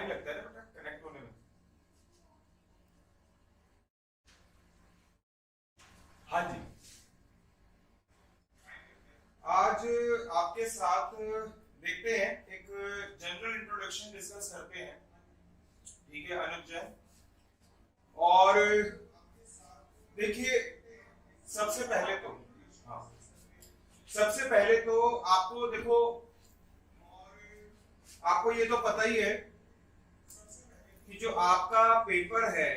Time लगता है ना बेटा कनेक्ट होने में। हाँ जी, आज आपके साथ देखते हैं एक जनरल इंट्रोडक्शन डिस्कस करते हैं, ठीक है अनुज जैन। और देखिए सबसे पहले तो आपको देखो, आपको ये तो पता ही है कि जो आपका पेपर है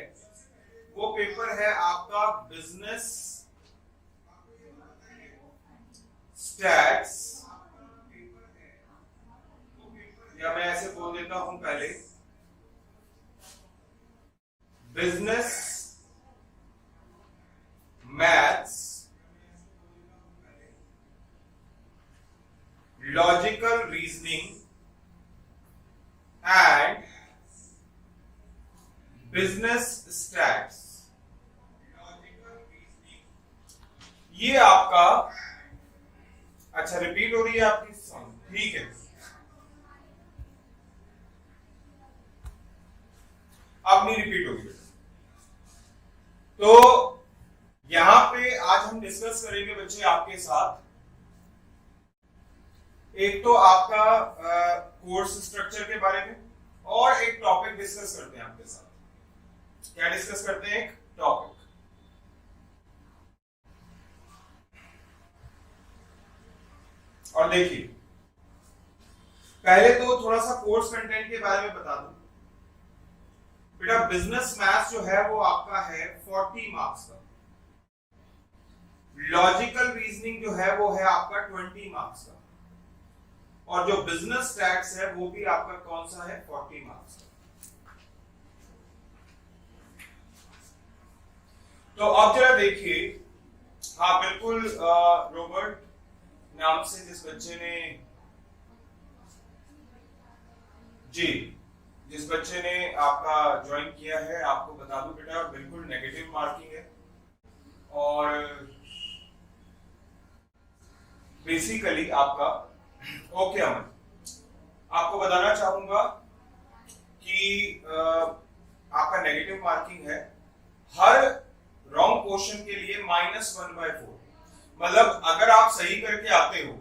वो पेपर है आपका बिजनेस स्टैट्स, या मैं ऐसे बोल देता हूं पहले business maths logical reasoning and business stats. ये आपका, अच्छा रिपीट हो रही है आपकी साउंड, ठीक है। अब नहीं रिपीट होगी। तो यहां पे आज हम डिस्कस करेंगे बच्चे आपके साथ, एक तो आपका कोर्स स्ट्रक्चर के बारे में, और एक टॉपिक डिस्कस करते हैं आपके साथ। क्या डिस्कस करते हैं? एक टॉपिक। और देखिए पहले तो थोड़ा सा कोर्स कंटेंट के बारे में बता दूं बेटा। बिजनेस मैथ्स जो है वो आपका है 40 मार्क्स का, लॉजिकल रीजनिंग जो है वो है आपका 20 मार्क्स का, और जो बिजनेस स्टैट्स है वो भी आपका कौन सा है? 40 मार्क्स का। तो अब जरा देखिए, हाँ बिल्कुल, रॉबर्ट नाम से जिस बच्चे ने, जी जिस बच्चे ने आपका ज्वाइन किया है, आपको बता दूं बेटा बिल्कुल नेगेटिव मार्किंग है। और बेसिकली आपका ओके अमन, आपको बताना चाहूंगा कि आपका नेगेटिव मार्किंग है हर रॉन्ग क्वेश्चन के लिए -1/4। मतलब अगर आप सही करके आते हो,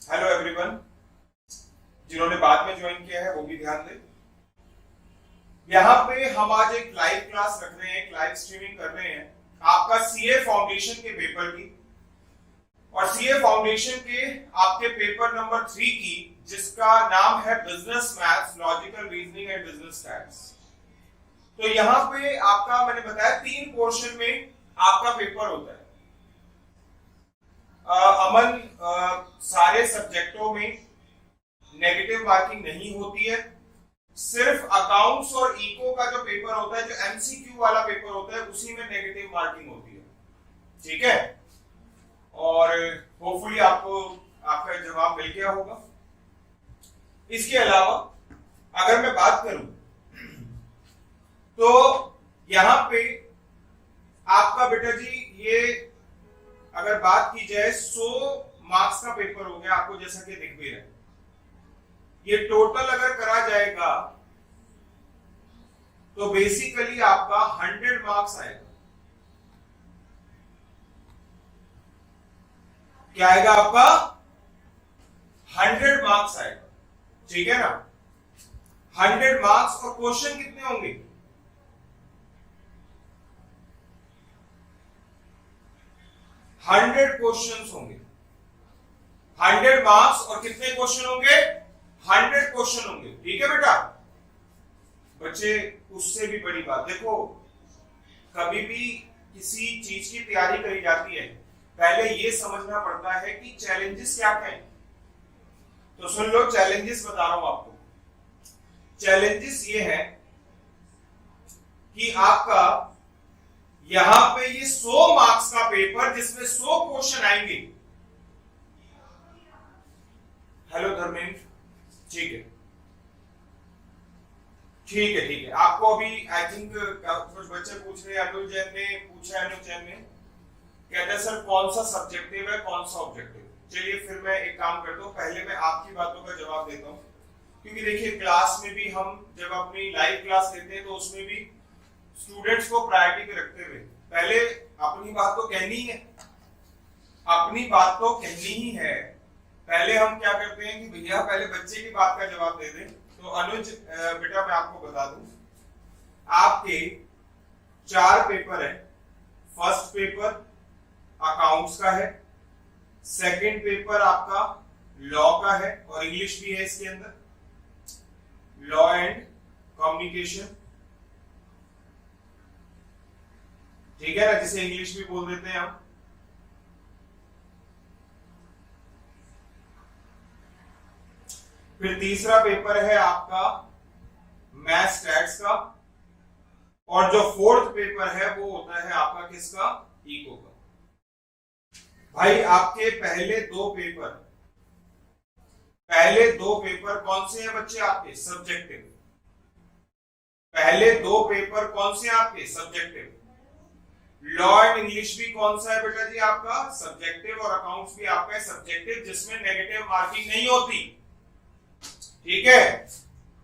हेलो एवरीवन, जिन्होंने बाद में ज्वाइन किया है वो भी ध्यान दें। यहां पे हम आज एक लाइव क्लास रख रहे हैं, एक लाइव स्ट्रीमिंग कर रहे हैं आपका सीए फाउंडेशन के पेपर की, और सीए फाउंडेशन के आपके पेपर नंबर 3 की, जिसका नाम है business maths logical reasoning and business stats. तो यहां पे आपका मैंने बताया 3 पोर्शन में आपका पेपर होता है। अमन, सारे सब्जेक्टों में नेगेटिव मार्किंग नहीं होती है, सिर्फ अकाउंट्स और इको का जो पेपर होता है, जो एमसीक्यू वाला पेपर होता है, उसी में नेगेटिव मार्किंग होती है, ठीक है। और होपफुली आपको आपका जवाब मिल गया होगा। इसके अलावा अगर मैं बात करूं तो यहां पे आपका बेटा जी, ये अगर बात की जाए 100 मार्क्स का पेपर हो गया आपको, जैसा कि दिख भी रहा है। ये टोटल अगर करा जाएगा तो बेसिकली आपका 100 मार्क्स आएगा। क्या आएगा आपका? 100 मार्क्स आएगा, ठीक है ना। 100 मार्क्स, और क्वेश्चन कितने होंगे? 100 क्वेश्चंस होंगे। 100 मार्क्स और कितने क्वेश्चन होंगे? 100 क्वेश्चन होंगे, ठीक है बेटा। बच्चे उससे भी बड़ी बात देखो, कभी भी किसी चीज की तैयारी करी जाती है, पहले ये समझना पड़ता है कि चैलेंजेस क्या क्या हैं। तो सुन लो, चैलेंजेस बता रहा हूं आपको। चैलेंजेस ये है कि आपका यहां पे ये 100 मार्क्स का पेपर, जिसमें 100 क्वेश्चन आएंगे। हेलो धर्मेंद्र, ठीक है ठीक है ठीक है। आपको अभी आई थिंक कुछ बच्चे पूछ रहे हैं, अनुज जैन ने पूछा, अनुज जैन ने कहते हैं सर कौन सा सब्जेक्टिव है, कौन सा ऑब्जेक्टिव। चलिए फिर मैं एक काम करता हूं, पहले मैं आपकी बातों का जवाब देता हूं, क्योंकि देखिए क्लास में भी हम जब अपनी लाइव क्लास लेते हैं तो उसमें भी स्टूडेंट्स को प्रायोरिटी पे रखते हुए पहले अपनी बात तो कहनी है, अपनी बात तो कहनी ही है। पहले हम क्या करते हैं कि भैया पहले बच्चे की बात का जवाब दे दें। तो अनुज बेटा मैं आपको बता दूं, आपके 4 पेपर है। फर्स्ट पेपर अकाउंट्स का है, सेकंड पेपर आपका लॉ का है और इंग्लिश भी है इसके अंदर, लॉ एंड कम्युनिकेशन, ठीक है ना, जिसे इंग्लिश भी बोल देते हैं हम। फिर तीसरा पेपर है आपका मैथ्स स्टैट्स का और जो फोर्थ पेपर है वो होता है आपका किसका, इको का। भाई आपके पहले दो पेपर कौन से हैं बच्चे आपके, सब्जेक्टिव। पहले 2 पेपर कौन से हैं आपके, सब्जेक्टिव। लॉ एंड इंग्लिश भी कौन सा है बेटा जी आपका, सब्जेक्टिव, और अकाउंट्स भी आपका सब्जेक्टिव जिसमें नेगेटिव मार्किंग नहीं होती, ठीक है।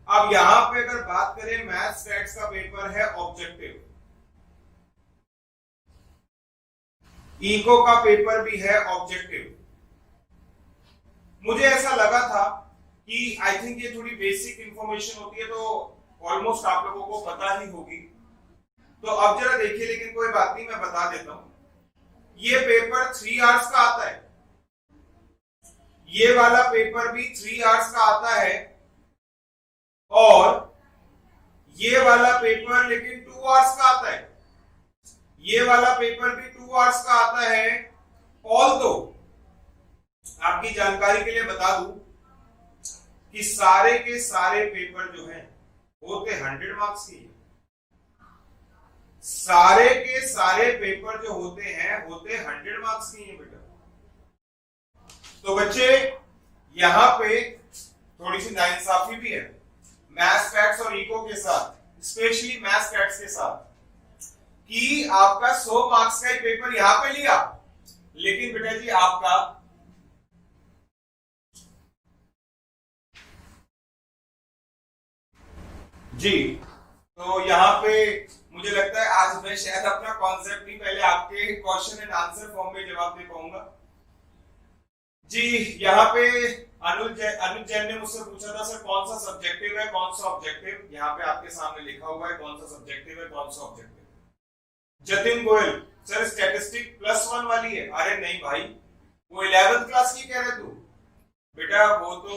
अब यहां पे अगर बात करें मैथ्स स्टैट्स का पेपर है ऑब्जेक्टिव, इको का पेपर भी है ऑब्जेक्टिव। मुझे ऐसा लगा था कि आई थिंक ये थोड़ी बेसिक इंफॉर्मेशन होती है तो ऑलमोस्ट आप लोगों को पता ही होगी। तो अब जरा देखिए, लेकिन कोई बात नहीं, मैं बता देता हूं। ये पेपर 3 आवर्स का आता है, ये वाला पेपर भी 3 आवर्स का आता है, और ये वाला पेपर लेकिन 2 आवर्स का आता है। ये वाला पेपर भी 2 आवर्स का आता है। ऑल्दो आपकी जानकारी के लिए बता दूं कि सारे के सारे पेपर जो हैं होते 100 मार्क्स के। सारे के सारे पेपर जो होते हैं होते 100 मार्क्स की है बेटा। तो बच्चे यहां पे थोड़ी सी नाइंसाफी भी है मैथ्स फैक्ट्स और इको के साथ, स्पेशली मैथ्स फैक्ट्स के साथ, कि आपका 100 मार्क्स का ही पेपर यहां पे लिया, लेकिन बेटा जी आपका जी तो यहां पे मुझे लगता है आज मैं शायद अपना कॉन्सेप्ट नहीं पहले आपके क्वेश्चन एंड आंसर फॉर्म में जवाब दे पाऊंगा जी। यहाँ पे अनुज जैन ने मुझसे पूछा था सर कौन सा सब्जेक्टिव है कौन सा ऑब्जेक्टिव, यहाँ पे आपके सामने लिखा हुआ है कौन सा सब्जेक्टिव है कौन सा objective. Jatin Goyal sir statistic +1 वाली है। अरे नहीं भाई, वो 11th क्लास की कह रहे तू बेटा, वो तो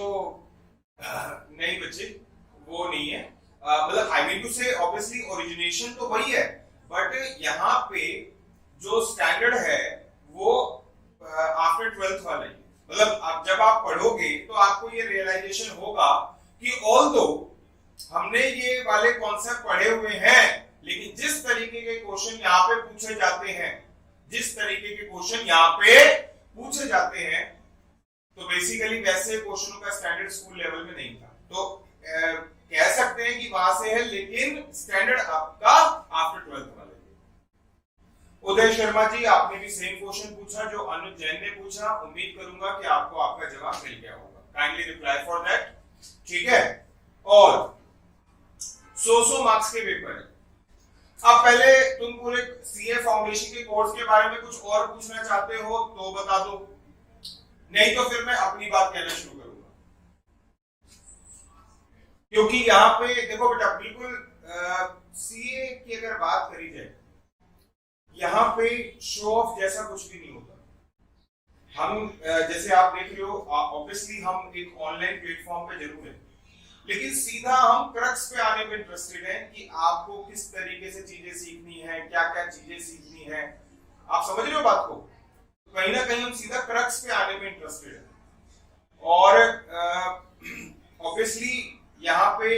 नहीं बच्चे, वो नहीं है। मतलब आई मीन टू से ऑब्वियसली ओरिजिनेशन तो वही है, बट यहाँ पे जो स्टैंडर्ड है वो आफ्टर 12th वाला ही। मतलब आप जब आप पढ़ोगे तो आपको ये रियलाइजेशन होगा कि ऑल्दो हमने ये वाले कॉन्सेप्ट पढ़े हुए हैं, लेकिन जिस तरीके के क्वेश्चन यहाँ पे पूछे जाते हैं, जिस तरीके के क्वेश्चन यहाँ पे पूछे जाते हैं, तो बेसिकली वैसे क्वेश्चनों का स्टैंडर्ड स्कूल लेवल में नहीं था। तो कह सकते हैं कि वहां से है, लेकिन स्टैंडर्ड आपका आफ्टर 12th वाले। उदय शर्मा जी आपने भी सेम क्वेश्चन पूछा जो अनुज जैन ने पूछा। उम्मीद करूंगा कि आपको आपका जवाब मिल गया होगा। काइंडली रिप्लाई फॉर दैट, ठीक है। और 100 मार्क्स के पेपर है। अब पहले तुम पूरे सीए फाउंडेशन के कोर्स के बारे में कुछ और पूछना चाहते हो तो बता दो, नहीं तो फिर मैं अपनी बात कहना शुरू करूंगा। क्योंकि यहाँ पे देखो बेटा, बिल्कुल सीए की अगर बात करी जाए, यहाँ पे शो ऑफ जैसा कुछ भी नहीं होता। हम जैसे आप देख रहे हो, ऑब्वियसली हम एक ऑनलाइन प्लेटफॉर्म पे जरूर है, लेकिन सीधा हम क्रक्स पे आने पे इंटरेस्टेड हैं कि आपको किस तरीके से चीजें सीखनी है, क्या क्या चीजें सीखनी है। आप समझ रहे हो बात को? कहीं ना कहीं हम सीधा क्रक्स पे आने पे इंटरेस्टेड हैं। और ऑब्वियसली यहाँ पे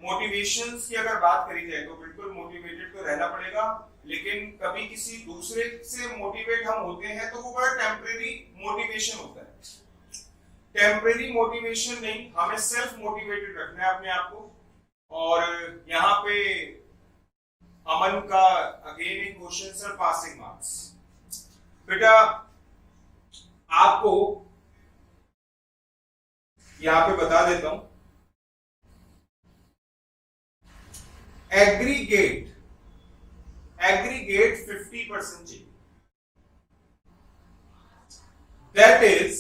मोटिवेशंस की अगर बात करी जाए तो बिल्कुल मोटिवेटेड तो रहना पड़ेगा, लेकिन कभी किसी दूसरे से मोटिवेट हम होते हैं तो वो बड़ा टेम्परेरी मोटिवेशन होता है। टेम्परेरी मोटिवेशन नहीं, हमें सेल्फ मोटिवेटेड रखना है अपने आप को। और यहाँ पे अमन का अगेन एक क्वेश्चन, सर पासिंग मार्क्स। बेटा आपको यहाँ पे बता देता हूं, एग्रीगेट 50% चाहिए, that is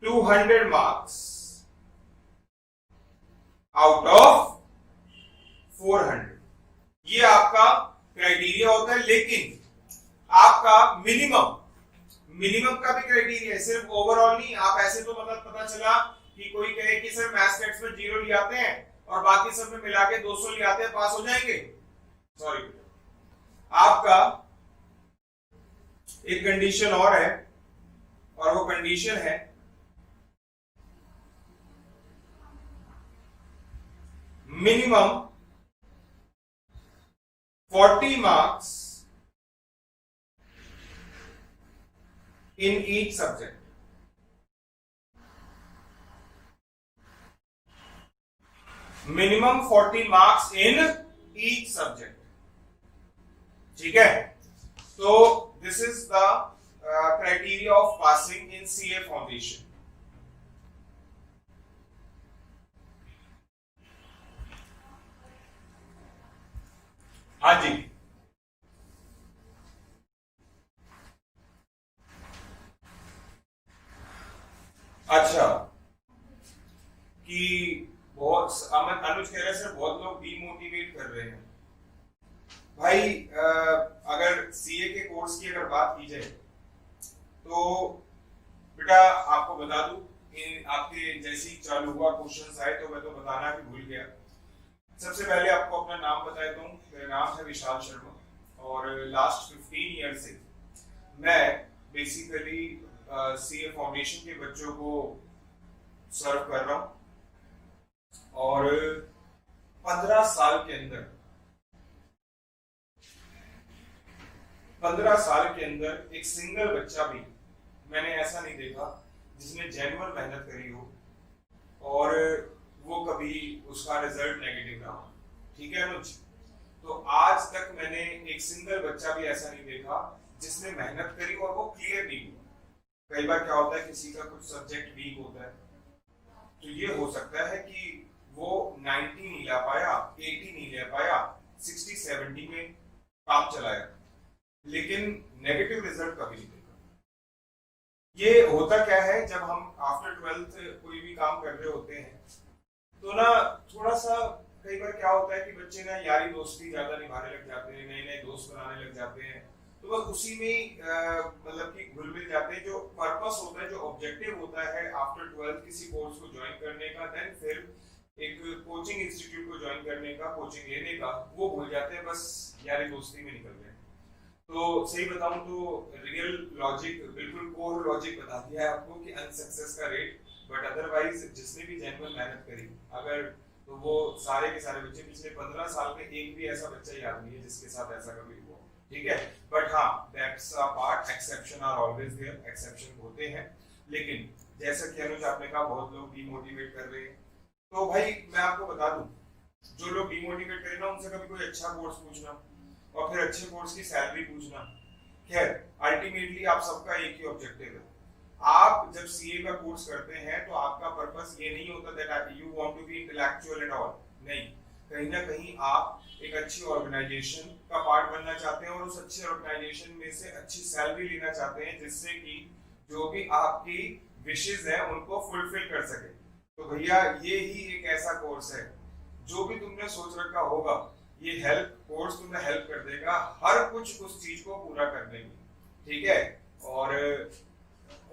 200 marks out of 400। ये आपका क्राइटेरिया होता है, लेकिन आपका मिनिमम का भी क्राइटेरिया है, सिर्फ ओवरऑल नहीं। आप ऐसे तो मतलब पता चला कि कोई कहे कि सर मैथ्स टेक्स्ट में 0 ले आते हैं और बाकी सब में मिला के 200 ले आते हैं, पास हो जाएंगे। सॉरी, आपका एक कंडीशन और है, और वो कंडीशन है minimum 40 marks in each subject। minimum 40 marks in each subject। ठीक है, तो this is the criteria of passing in CA foundation। हाँ जी, अच्छा, कि बहुत अनुज कह रहे सर बहुत लोग डीमोटिवेट कर रहे हैं। भाई अगर सीए के कोर्स की अगर बात की जाए तो बेटा आपको बता दूं, आपके जैसी चालू हुआ क्वेश्चंस आए तो मैं तो बताना भी भूल गया। सबसे पहले आपको अपना नाम बता दूं, मेरा नाम है विशाल शर्मा और लास्ट 15 ईयर से मैं बेसिकली सीए फाउंडेशन के बच्चों को सर्व कर रहा हूं और 15 साल के अंदर एक सिंगल बच्चा भी मैंने ऐसा नहीं देखा जिसने जेन्युइन मेहनत करी हो और वो कभी उसका रिजल्ट नेगेटिव रहा। ठीक है अनुज, तो आज तक मैंने एक सिंगल बच्चा भी ऐसा नहीं देखा जिसने मेहनत करी और वो क्लियर नहीं हुआ। कई बार क्या होता है किसी का कुछ सब्जेक्ट वीक होता है तो ये हो सकता है कि वो 90 नहीं ला पाया, 80 नहीं ले पाया, 60-70 में काम चलाया, लेकिन नेगेटिव रिजल्ट कभी नहीं देखा। ये होता क्या है, जब हम आफ्टर 12th कोई भी काम कर रहे होते हैं तो ना थोड़ा सा कई बार क्या होता है कि बच्चे ना यारी दोस्ती ज्यादा निभाने लग जाते हैं, नए नए दोस्त बनाने लग जाते हैं, तो वह उसी में मतलब कि घुल मिल जाते हैं। जो पर्पस होता है, जो ऑब्जेक्टिव होता है आफ्टर 12th किसी कोर्स को ज्वाइन करने का, देन फिर एक कोचिंग इंस्टीट्यूट को ज्वाइन करने का, कोचिंग लेने का, वो भूल जाते हैं, बस यारी दोस्ती में निकल गए। तो सही बताऊं तो रियल लॉजिक, बिल्कुल कोर लॉजिक बता दिया है आपको कि अनसक्सेस का रेट, बट अदरवाइज जिसने भी जेन्युइन मेहनत करी अगर, तो वो सारे के सारे बच्चे पिछले 15 साल में एक भी ऐसा बच्चा याद नहीं है जिसके साथ ऐसा कभी हुआ। ठीक है, बट हाँ that's a part, exception are always there, exception होते हैं, लेकिन जैसा कि अनुज आपने कहा बहुत लोग डीमोटिवेट कर रहे हैं, तो भाई मैं आपको बता दूं, जो लोग डीमोटिवेट करें ना उनसे कभी कोई अच्छा कोर्स पूछना और फिर अच्छे कोर्स की सैलरी पूछना। खैर अल्टीमेटली आप सबका एक ही ऑब्जेक्टिव है, आप जब सीए का कोर्स करते हैं तो आपका पर्पस ये नहीं होता that you want to be intellectual and all, नहीं, कहीं ना कहीं आप एक अच्छी ऑर्गेनाइजेशन का पार्ट बनना चाहते हैं और उस अच्छे ऑर्गेनाइजेशन में से अच्छी सैलरी लेना चाहते हैं जिससे कि जो भी आपकी विशेस हैं उनको फुलफिल कर सके। तो भैया ये ही एक ऐसा कोर्स है, जो भी तुमने सोच रखा होगा ये कोर्स तुम्हें हेल्प कर देगा हर कुछ उस चीज को पूरा करने में। ठीक है, और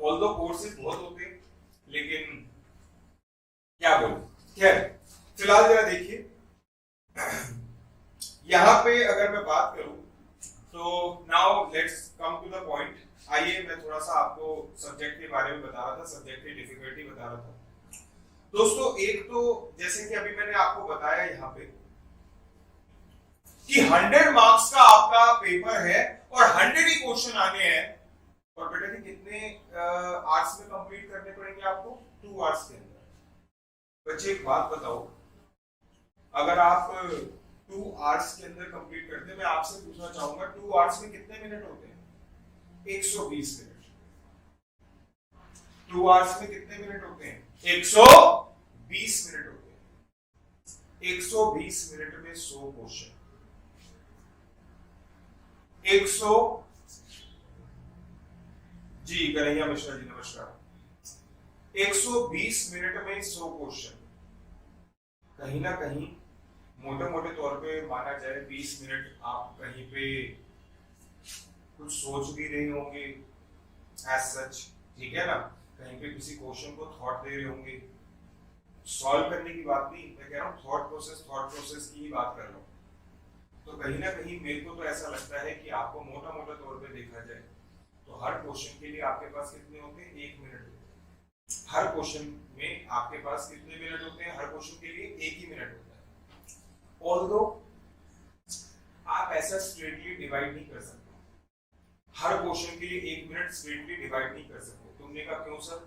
ऑल्दो कोर्सेज बहुत होते हैं लेकिन क्या बोलूं, खैर फिलहाल जरा देखिए यहाँ पे अगर मैं बात करूं तो now let's come to the point. आइए मैं थोड़ा सा आपको सब्जेक्ट के बारे में बता रहा था, सब्जेक्ट की डिफिकल्टी बता रहा था। दोस्तों एक तो जैसे कि अभी मैंने आपको बताया यहाँ पे कि 100 मार्क्स का आपका पेपर है और 100 ही क्वेश्चन आने हैं, और बेटा कि कितने आवर्स में कंप्लीट करने पड़ेंगे आपको? 2 आवर्स के अंदर। बच्चे एक बात बताओ, अगर आप 2 आवर्स के अंदर कंप्लीट करते हैं, मैं आपसे पूछना चाहूंगा 2 आवर्स में कितने मिनट होते हैं? 120 मिनट। 2 आवर्स में कितने मिनट होते हैं? 120 मिनट होते हैं। 120 मिनट में 100 क्वेश्चन। 100 जी कन्हैया मिश्रा जी नमस्कार। 120 मिनट में 100 क्वेश्चन। कहीं ना कहीं मोटे मोटे तौर पे माना जाए 20 मिनट आप कहीं पे कुछ सोच भी रहे होंगे एज सच, ठीक है ना, कहीं पे किसी क्वेश्चन को थॉट दे रहे होंगे। सॉल्व करने की बात नहीं, मैं कह रहा हूँ थॉट प्रोसेस की ही बात कर रहा हूँ। तो कहीं ना कहीं मेरे को तो ऐसा लगता है कि आपको मोटा मोटा तौर पे देखा जाए तो हर क्वेश्चन के लिए आपके पास कितने होते हैं, 1 मिनट होते हैं। हर क्वेश्चन में आपके पास कितने मिनट होते हैं, हर क्वेश्चन के लिए 1 ही मिनट होता है। ऑल्दो आप ऐसा स्ट्रेटली डिवाइड नहीं कर सकते, हर क्वेश्चन के लिए 1 मिनट स्ट्रेटली डिवाइड नहीं कर सकते। तुमने कहा क्यों सर?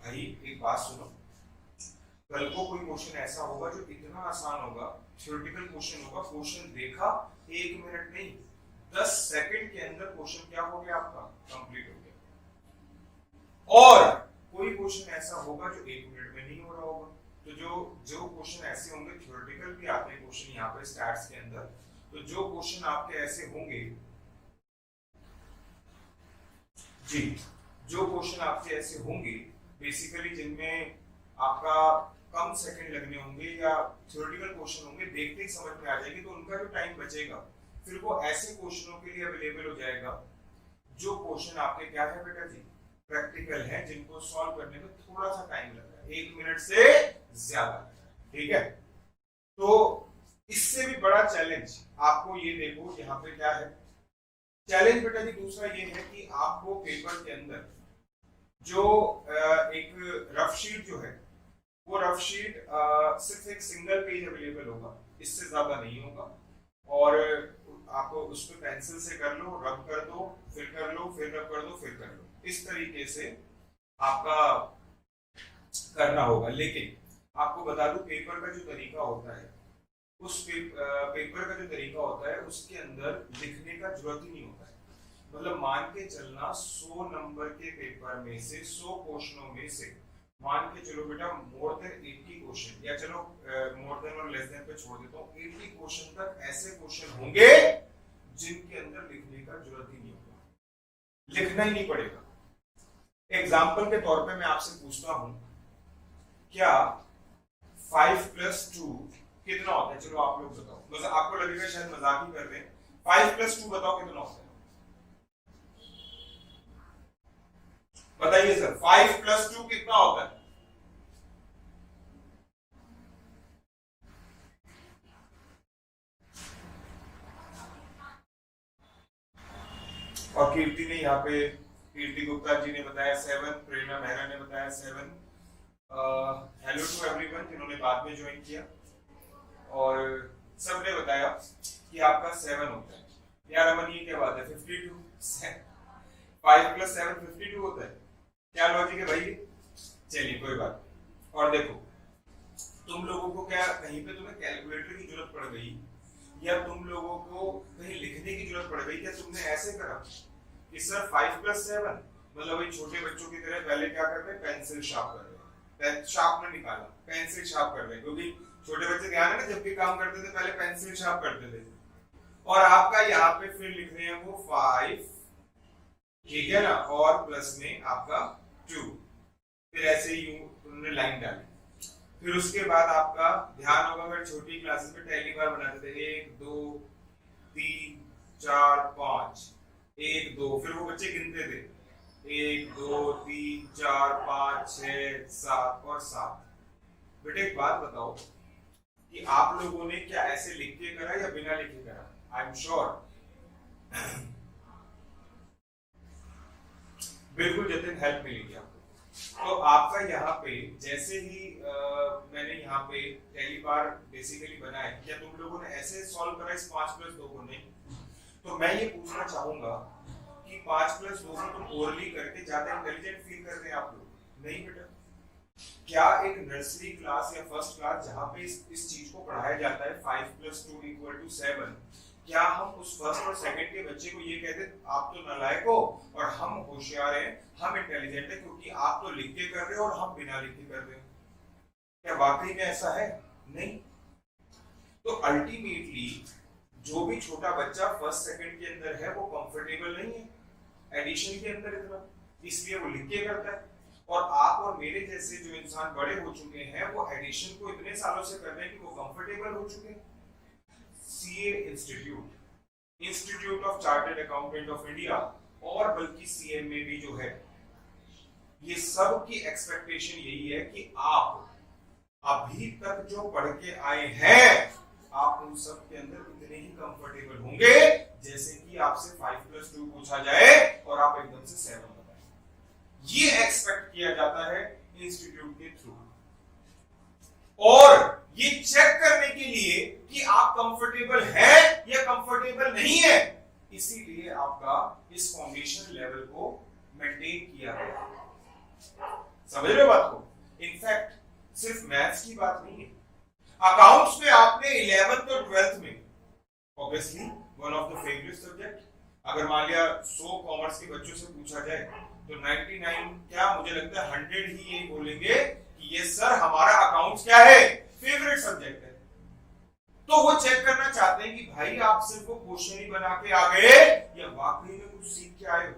भाई एक बात सुनो, कल को कोई क्वेश्चन ऐसा होगा जो इतना आसान होगा, थ्योरेटिकल क्वेश्चन होगा, क्वेश्चन देखा 1 मिनट नहीं 10 सेकंड के अंदर क्वेश्चन क्या हो गया आपका, कंप्लीट हो गया। और कोई क्वेश्चन ऐसा होगा जो 1 मिनट में नहीं हो रहा होगा। तो जो क्वेश्चन ऐसे होंगे, थ्योरेटिकल भी आते हैं क्वेश्चन यहाँ पे स्टैट्स के अंदर, तो जो क्वेश्चन आपके ऐसे होंगे जी, जो क्वेश्चन आपके ऐसे होंगे बेसिकली जिनमें आपका कम सेकंड लगने होंगे या थ्योरेटिकल क्वेश्चन होंगे, देखते ही समझ में आ जाएगी, तो उनका जो टाइम बचेगा फिर वो ऐसे क्वेश्चनों के लिए अवेलेबल हो जाएगा जो क्वेश्चन आपके क्या है बेटा जी, प्रैक्टिकल है, जिनको सॉल्व करने में थोड़ा सा टाइम लग रहा है, 1 मिनट से ज्यादा, ठीक है। तो इससे भी बड़ा चैलेंज आपको ये देखो यहाँ पे क्या है चैलेंज बेटा जी। दूसरा ये है कि आपको पेपर के अंदर जो एक रफ शीट जो है, वो रफ शीट सिर्फ एक सिंगल पेज अवेलेबल होगा, इससे ज्यादा नहीं होगा। और आपको उस पे पेंसिल से कर लो, रब कर दो, फिर कर लो, फिर रब कर दो, फिर कर लो, इस तरीके से आपका करना होगा। लेकिन आपको बता दूं पेपर का जो तरीका होता है, उस पेपर का जो तरीका होता है उसके अंदर लिखने का जरूरत ही नहीं होता है। मतलब मान के चलना 100 नंबर के पेपर में से 100 क्वेश्चनों में से मान के चलो बेटा मोर देन 80 क्वेश्चन, या चलो मोर देन और लेस देन पे छोड़ देता हूँ, 80 क्वेश्चन तक ऐसे क्वेश्चन होंगे जिनके अंदर लिखने का जरूरत ही नहीं होगा, लिखना ही नहीं पड़ेगा। एग्जाम्पल के तौर पे मैं आपसे पूछता हूं, क्या 5 + 2 कितना होता है? चलो आप लोग बताओ, मतलब आपको लगेगा शायद मजाक ही कर रहे हैं, 5 + 2 बताओ कितना होता है? बताइए सर, 5 + 2 कितना होता है? और कीर्ति ने यहाँ पे, कीर्ति गुप्ता जी ने बताया 7, प्रेरणा मेहरा ने बताया 7। हेलो टू एवरीवन जिन्होंने बाद में ज्वाइन किया, और सबने बताया कि आपका 7 होता है। यार अमन ये क्या बात है, 52 5 + 7 52 होता है, क्या लॉजिक है भाई? चलिए कोई बात। और देखो तुम लोगों को क्या कहीं पे तुम्हें कैलकुलेटर की जरूरत पड़ गई, या तुम लोगों को कहीं लिखने की जरूरत पड़ गई? क्या तुमने ऐसे करा कि सर 5 + 7, मतलब वही छोटे बच्चों की तरह पहले क्या कर रहे हैं, पेंसिल शार्प कर रहे हैं, शार्प ने निकाला, पेंसिल शार्प कर रहे हैं, क्योंकि छोटे बच्चे ध्यान है ना, जब भी काम करते थे पहले पेंसिल शार्प करते थे। और आपका यहाँ पे फिर लिख रहे हैं वो 5, ठीक है ना, और प्लस में आपका 2, फिर ऐसे ही उन्होंने लाइन डाली। फिर उसके बाद आपका ध्यान होगा, अगर छोटी क्लासेस में पहली बार बनाते थे 1 2 3 4 5, 1 2, फिर वो बच्चे गिनते थे 1 2 3 4 5 6 7 और 7। बेटे एक बात बताओ कि आप लोगों ने क्या ऐसे लिख के करा या बिना लिखे करा? आई एम श्योर बिल्कुल जतिन हेल्प मिलेगी आपको। तो आपका यहाँ पे जैसे ही मैंने यहाँ पे पहली बार बेसिकली बनाया, क्या तुम लोगों ने ऐसे सॉल्व करा इस 5 + 2 को? नहीं। तो मैं ये पूछना चाहूंगा कि 5 + 2 को तुम ओरली करके ज्यादा इंटेलिजेंट फील करते हैं आप लोग? नहीं बेटा। क्या एक नर्सरी क्लास या फर्स्ट क्लास जहाँ पे इस चीज को पढ़ाया जाता है 5 + 2 = 7, क्या हम उस फर्स्ट और सेकंड के बच्चे को ये कहते आप तो नालायक हो और हम होशियार हैं, हम इंटेलिजेंट हैं, क्योंकि आप तो लिख के कर रहे हो और हम बिना लिख के कर रहे हो? क्या वाकई में ऐसा है? नहीं। तो अल्टीमेटली जो भी छोटा बच्चा फर्स्ट सेकंड के अंदर है वो कंफर्टेबल नहीं है एडिशन के अंदर इतना, इसलिए वो लिख के करता है। और आप और मेरे जैसे जो इंसान बड़े हो चुके हैं वो एडिशन को इतने सालों से कर रहे हैं कि वो कंफर्टेबल हो चुके हैं। CA institute of chartered accountant of India और बल्कि सीएमए भी जो है, ये सब की एक्सपेक्टेशन यही है कि आप अभी तक जो पढ़ के आए हैं आप उन सब के अंदर इतने ही कंफर्टेबल होंगे जैसे कि आपसे 5+2 पूछा जाए और आप एकदम से 7 बताएं। ये एक्सपेक्ट किया जाता है इंस्टीट्यूट के थ्रू, और ये चेक करने के लिए कि आप कंफर्टेबल हैं या कंफर्टेबल नहीं है, इसीलिए आपका इस फाउंडेशन लेवल को मेंटेन किया गया। समझ रहे हो बात को? इनफैक्ट सिर्फ मैथ्स की बात नहीं है, अकाउंट्स में आपने 11th और 12th में obviously one of the favourite subject, अगर मान लिया 100 कॉमर्स के बच्चों से पूछा जाए तो 99 क्या मुझे लगता है 100 ही यही बोलेंगे कि ये सर हमारा अकाउंट्स क्या है, फेवरेट सब्जेक्ट है। तो वो चेक करना चाहते हैं कि भाई आप सिर्फ वो क्वेश्चन ही बना के आ गए या वाकई में कुछ सीख के आए हो,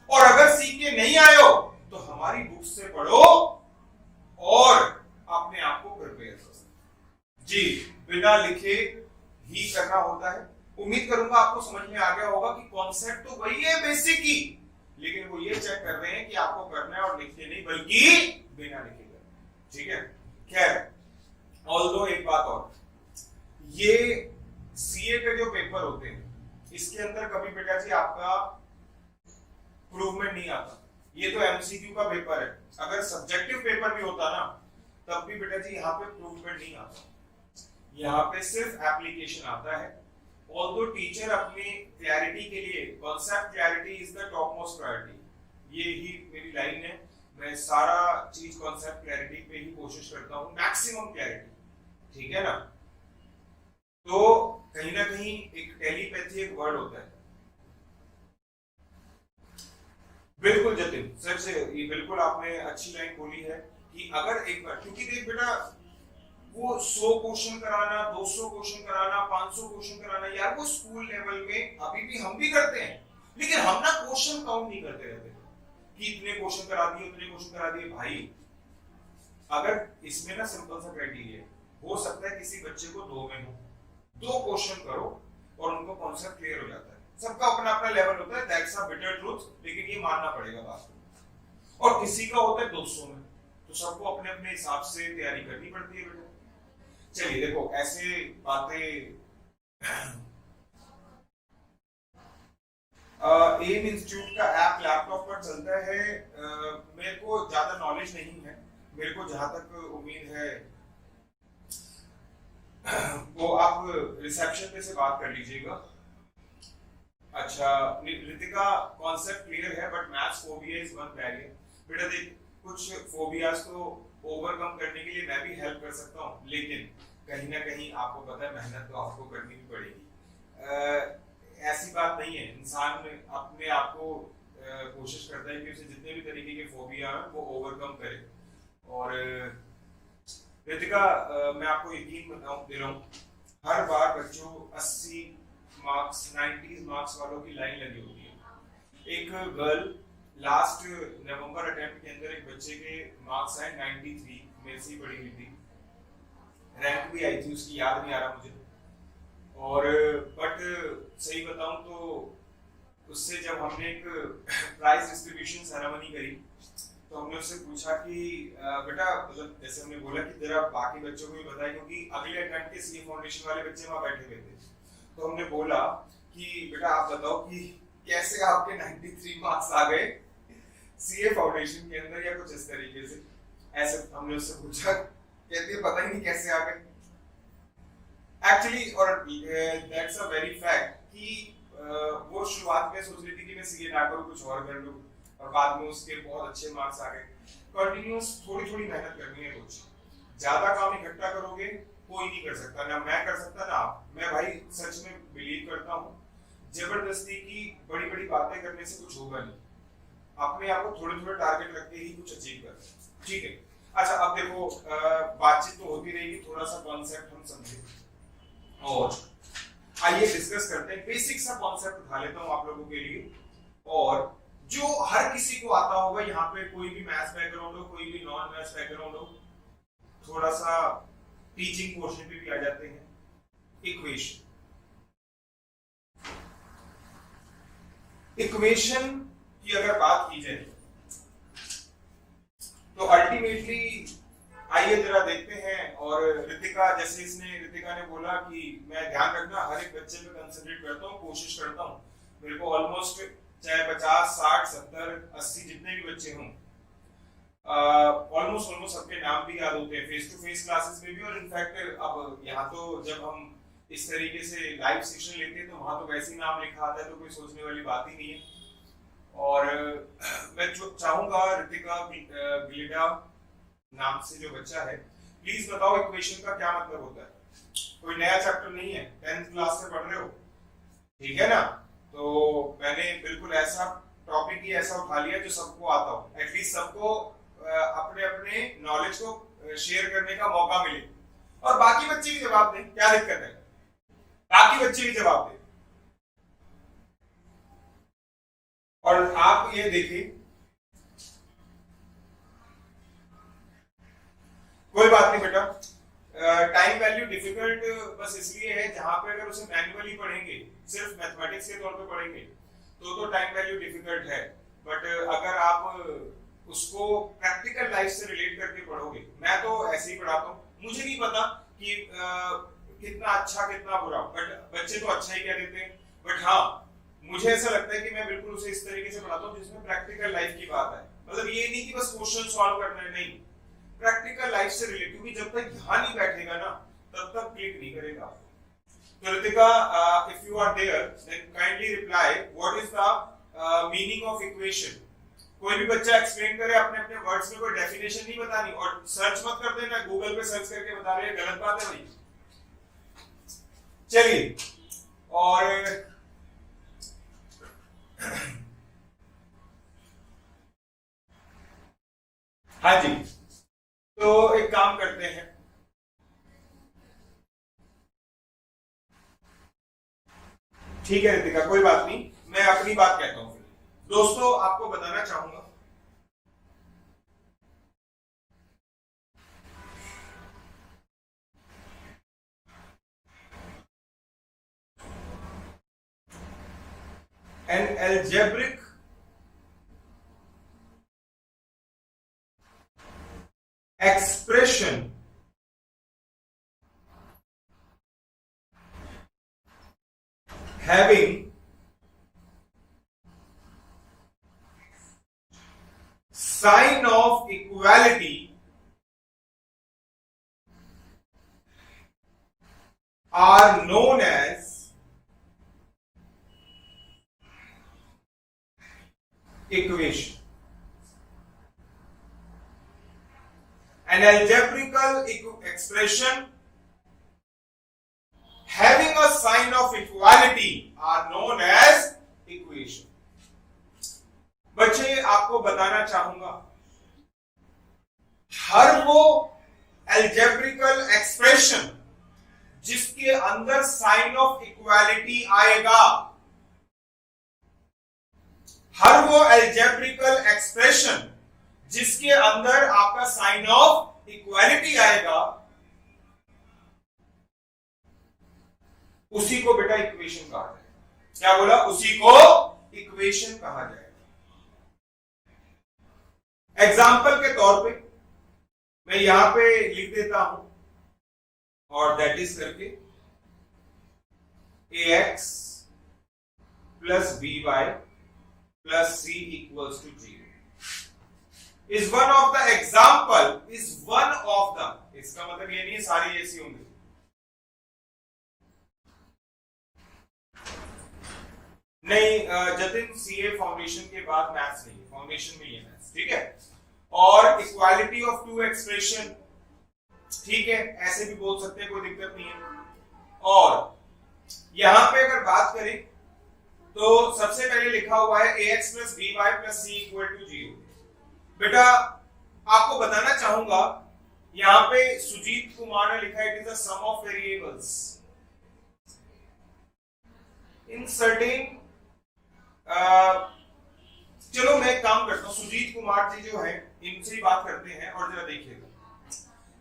और अगर सीख के नहीं आए हो तो हमारी बुक से पढ़ो और अपने आप को प्रिपेयर करो। जी, बिना लिखे ही करना होता है। उम्मीद करूंगा आपको समझ में आ गया होगा कि कॉन्सेप्ट तो वही है बेसिक ही, लेकिन वो ये चेक कर रहे हैं कि आपको करना है और लिख के नहीं बल्कि बिना लिखे करना। ठीक है, खैर ऑल्दो एक बात और, ये सीए के जो पेपर होते हैं इसके अंदर कभी बेटा जी आपका प्रूवमेंट नहीं आता, ये तो एमसीक्यू का पेपर है। अगर सब्जेक्टिव पेपर भी होता ना तब भी बेटा जी यहाँ पे प्रूवमेंट नहीं आता, यहाँ पे सिर्फ एप्लीकेशन आता है। ऑल्दो टीचर अपनी क्लैरिटी के लिए, concept clarity is the top most priority, ये ही मेरी लाइन है, मैं सारा चीज कॉन्सेप्ट क्लैरिटी पे ही कोशिश करता हूँ, मैक्सिमम क्लैरिटी। ठीक है ना? तो कहीं ना कहीं एक टेलीपैथी एक वर्ड होता है। बिल्कुल जतिन सर से ये बिल्कुल आपने अच्छी लाइन बोली है कि अगर एक बार, क्योंकि देख बेटा वो 100 क्वेश्चन कराना, 200 क्वेश्चन कराना, 500 क्वेश्चन कराना, यार वो स्कूल लेवल में अभी भी हम भी करते हैं, लेकिन हम ना क्वेश्चन काउंट नहीं करते रहते कि इतने क्वेश्चन करा दिए, उतने क्वेश्चन करा दिए। भाई अगर इसमें ना सिंपल सा क्राइटेरिया हो सकता है किसी बच्चे को 2 में हो, 2 क्वेश्चन करो और उनको कॉन्सेप्ट क्लियर हो जाता है। सबका अपना अपना लेवल होता है, दैट्स अ बिटर ट्रूथ, लेकिन ये मानना पड़ेगा बात को। और किसी का होता है 200 में, तो सबको अपने अपने हिसाब से तैयारी करनी पड़ती है बेटा। चलिए देखो ऐसे बातें एम इंस्टीट्यूट का ऐप लैपटॉप पर चलता है, मेरे को ज्यादा नॉलेज नहीं है, मेरे को जहां तक उम्मीद है वो आप रिसेप्शन पे से बात कर लीजिएगा। अच्छा रितिका, कॉन्सेप्ट क्लियर है but maths phobia is one barrier. बेटा देख, कुछ फोबियाज तो ओवरकम करने के लिए मैं भी हेल्प कर सकता हूँ, लेकिन कहीं ना कहीं आपको पता है मेहनत तो आपको करनी भी पड़ेगी। ऐसी बात नहीं है, इंसान अपने आप को कोशिश करता है कि उसे जितने भी तरीके के फोबिया हैं वो ओवरकम करे। और रितिका मैं आपको यकीन दे रहा हूँ, हर बार बच्चों 80 मार्क्स 90 मार्क्स वालों की लाइन लगी होती है। एक गर्ल लास्ट नवंबर अटेम्प्ट के अंदर एक बच्चे के मार्क्स आए 93, मेरे से ही पढ़ी हुई थी, रैंक भी आई थी उसकी, याद नहीं आ रहा मुझे। और बट सही बताऊं तो उससे जब हमने एक प्राइज डिस्ट्रीब्यूशन सेरेमनी करी तो हमने उससे पूछा कि बेटा मतलब जैसे हमने बोला कि तेरा बाकी बच्चों को भी बताया, क्योंकि अगले अटेम्प्ट के सीए फाउंडेशन वाले बच्चे वहां बैठे हुए थे, तो हमने बोला कि बेटा आप बताओ कि कैसे आपके 93 मार्क्स आ गए सीए फाउंडेशन के अंदर या कुछ इस तरीके से, ऐसे हमने उससे पूछा। कहती है पता ही नहीं कैसे आ गए एक्चुअली। और दैट्स अ वेरी फैक्ट कि वो शुरुआत में सोच रही थी कि मैं सीए ना करूं, कुछ और कर लूं, और बाद में उसके बहुत अच्छे मार्क्स आ गए। कंटिन्यूअस थोड़ी थोड़ी मेहनत करनी है, रोज ज्यादा काम इकट्ठा करोगे कोई नहीं कर सकता, ना मैं कर सकता ना आप। मैं भाई सच में बिलीव करता हूँ जबरदस्ती की बड़ी बड़ी बातें करने से कुछ होगा नहीं, अपने आप को थोड़े थोड़े टारगेट रख के ही कुछ अचीव कर। ठीक है, अच्छा अब देखो बातचीत तो होती रहेगी, थोड़ा सा कॉन्सेप्ट हम समझे। और आइए डिस्कस करते हैं, बेसिक सा कॉन्सेप्ट उठा लेता हूं आप लोगों के लिए, और जो हर किसी को आता होगा। यहाँ पे कोई भी मैथ्स बैकग्राउंड हो, कोई भी नॉन मैथ्स बैकग्राउंड हो, थोड़ा सा टीचिंग पोर्शन पे भी आ जाते हैं। इक्वेशन की अगर बात की जाए तो अल्टीमेटली आइए जरा देखते हैं। और ऋतिका ने बोला कि मैं ध्यान रखना हर एक बच्चे पे कंसंट्रेट करता हूँ, कोशिश करता हूँ। मेरे को ऑलमोस्ट चाहे 50, 60, 70, 80 जितने भी बच्चे हों, ऑलमोस्ट सबके नाम भी याद होते हैं फेस टू फेस क्लासेस में भी। और इनफैक्ट अब यहाँ तो जब हम इस तरीके से लाइव सेशन लेते हैं तो वहां तो वैसे ही नाम लिखा आता है, तो कोई सोचने वाली बात ही नहीं है। और मैं चाहूंगा ऋतिका गिलिडा नाम से जो बच्चा है, प्लीज बताओ इक्वेशन का क्या मतलब होता है। कोई नया चैप्टर नहीं है, 10th क्लास से पढ़ रहे हो, ठीक है ना। तो मैंने बिल्कुल ऐसा टॉपिक ही ऐसा उठा लिया जो सबको आता हो, एटलीस्ट सबको अपने अपने नॉलेज को शेयर करने का मौका मिले। और बाकी बच्चे भी जवाब दें, क्या दिक्कत है, बाकी बच्चे भी जवाब दें। और आप ये देखिए, कोई बात नहीं बेटा, टाइम वैल्यू डिफिकल्ट बस इसलिए है, जहां पे अगर उसे मैन्युअली पढ़ेंगे, सिर्फ मैथमेटिक्स के तौर पे पढ़ेंगे तो टाइम वैल्यू डिफिकल्ट है। बट अगर आप उसको प्रैक्टिकल लाइफ से रिलेट करके पढ़ोगे, मैं तो ऐसे ही पढ़ाता हूँ, मुझे नहीं पता कि कितना अच्छा कितना बुरा, बट बच्चे तो अच्छा ही कह देते हैं। बट हाँ, मुझे ऐसा लगता है कि मैं बिल्कुल उसे इस तरीके से पढ़ाता हूँ जिसमें प्रैक्टिकल लाइफ की बात है। मतलब ये नहीं कि बस क्वेश्चन सॉल्व करना है, नहीं, प्रैक्टिकल लाइफ से रिलेटेड, क्योंकि जब तक ध्यान नहीं बैठेगा ना तब तक क्लिक नहीं करेगा। तो Ritika, if you are there then kindly reply what is the meaning of equation. कोई भी बच्चा एक्सप्लेन करे अपने अपने वर्ड्स में, कोई डेफिनेशन नहीं बतानी, और सर्च मत कर देना, गूगल पे सर्च करके बता रहे हैं, गलत बात है भाई। चलिए, और हाँ जी, तो एक काम करते हैं, ठीक है ऋतिका, कोई बात नहीं, मैं अपनी बात कहता हूं। फिर दोस्तों, आपको बताना चाहूंगा, an algebraic expression having sign of equality are known as equation. An algebraical expression having a sign of equality are known as equation. बच्चे, आपको बताना चाहूंगा, हर वो algebraical expression जिसके अंदर साइन ऑफ इक्वालिटी आएगा, हर वो algebraical expression जिसके अंदर आपका साइन ऑफ इक्वालिटी आएगा, उसी को बेटा इक्वेशन कहा जाएगा। क्या बोला? उसी को इक्वेशन कहा जाएगा। एग्जाम्पल के तौर पे मैं यहां पे लिख देता हूं, और दैट इज करके ax plus by plus c equals to 0 is one of the example, is one of the, इसका मतलब ये नहीं है सारी ऐसी होंगी, नहीं जतिन, सीए फाउंडेशन के बाद मैथ्स नहीं है, फाउंडेशन में ये मैथ्स, ठीक है। और इक्वालिटी ऑफ टू एक्सप्रेशन, ठीक है, ऐसे भी बोल सकते हैं, कोई दिक्कत नहीं है। और यहां पे अगर बात करें तो सबसे पहले लिखा हुआ है ax plus by plus c equal to 0। बेटा, आपको बताना चाहूंगा, यहां पे सुजीत कुमार ने लिखा है it is the sum of variables. In certain, चलो मैं एक काम करता हूं, सुजीत कुमार जी जो है इनसे ही बात करते हैं और जरा देखिएगा।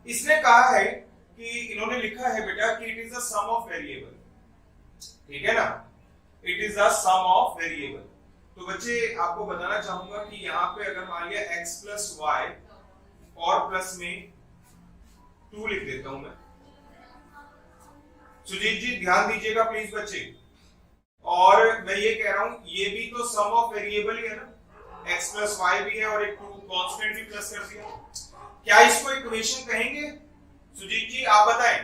इसने कहा है कि इन्होंने लिखा है बेटा कि it is the sum of variable, ठीक है ना, it is the sum of variable. तो बच्चे आपको बताना चाहूंगा कि यहाँ पे अगर मान लिया x प्लस वाई और प्लस में 2 लिख देता हूं मैं। सुजीत जी ध्यान दीजिएगा प्लीज बच्चे, और मैं ये कह रहा हूं ये भी तो सम ऑफ वेरिएबल ही है ना, x प्लस वाई भी है और एक 2 कांस्टेंट भी प्लस कर दिया, क्या इसको इक्वेशन कहेंगे? सुजीत जी आप बताएं।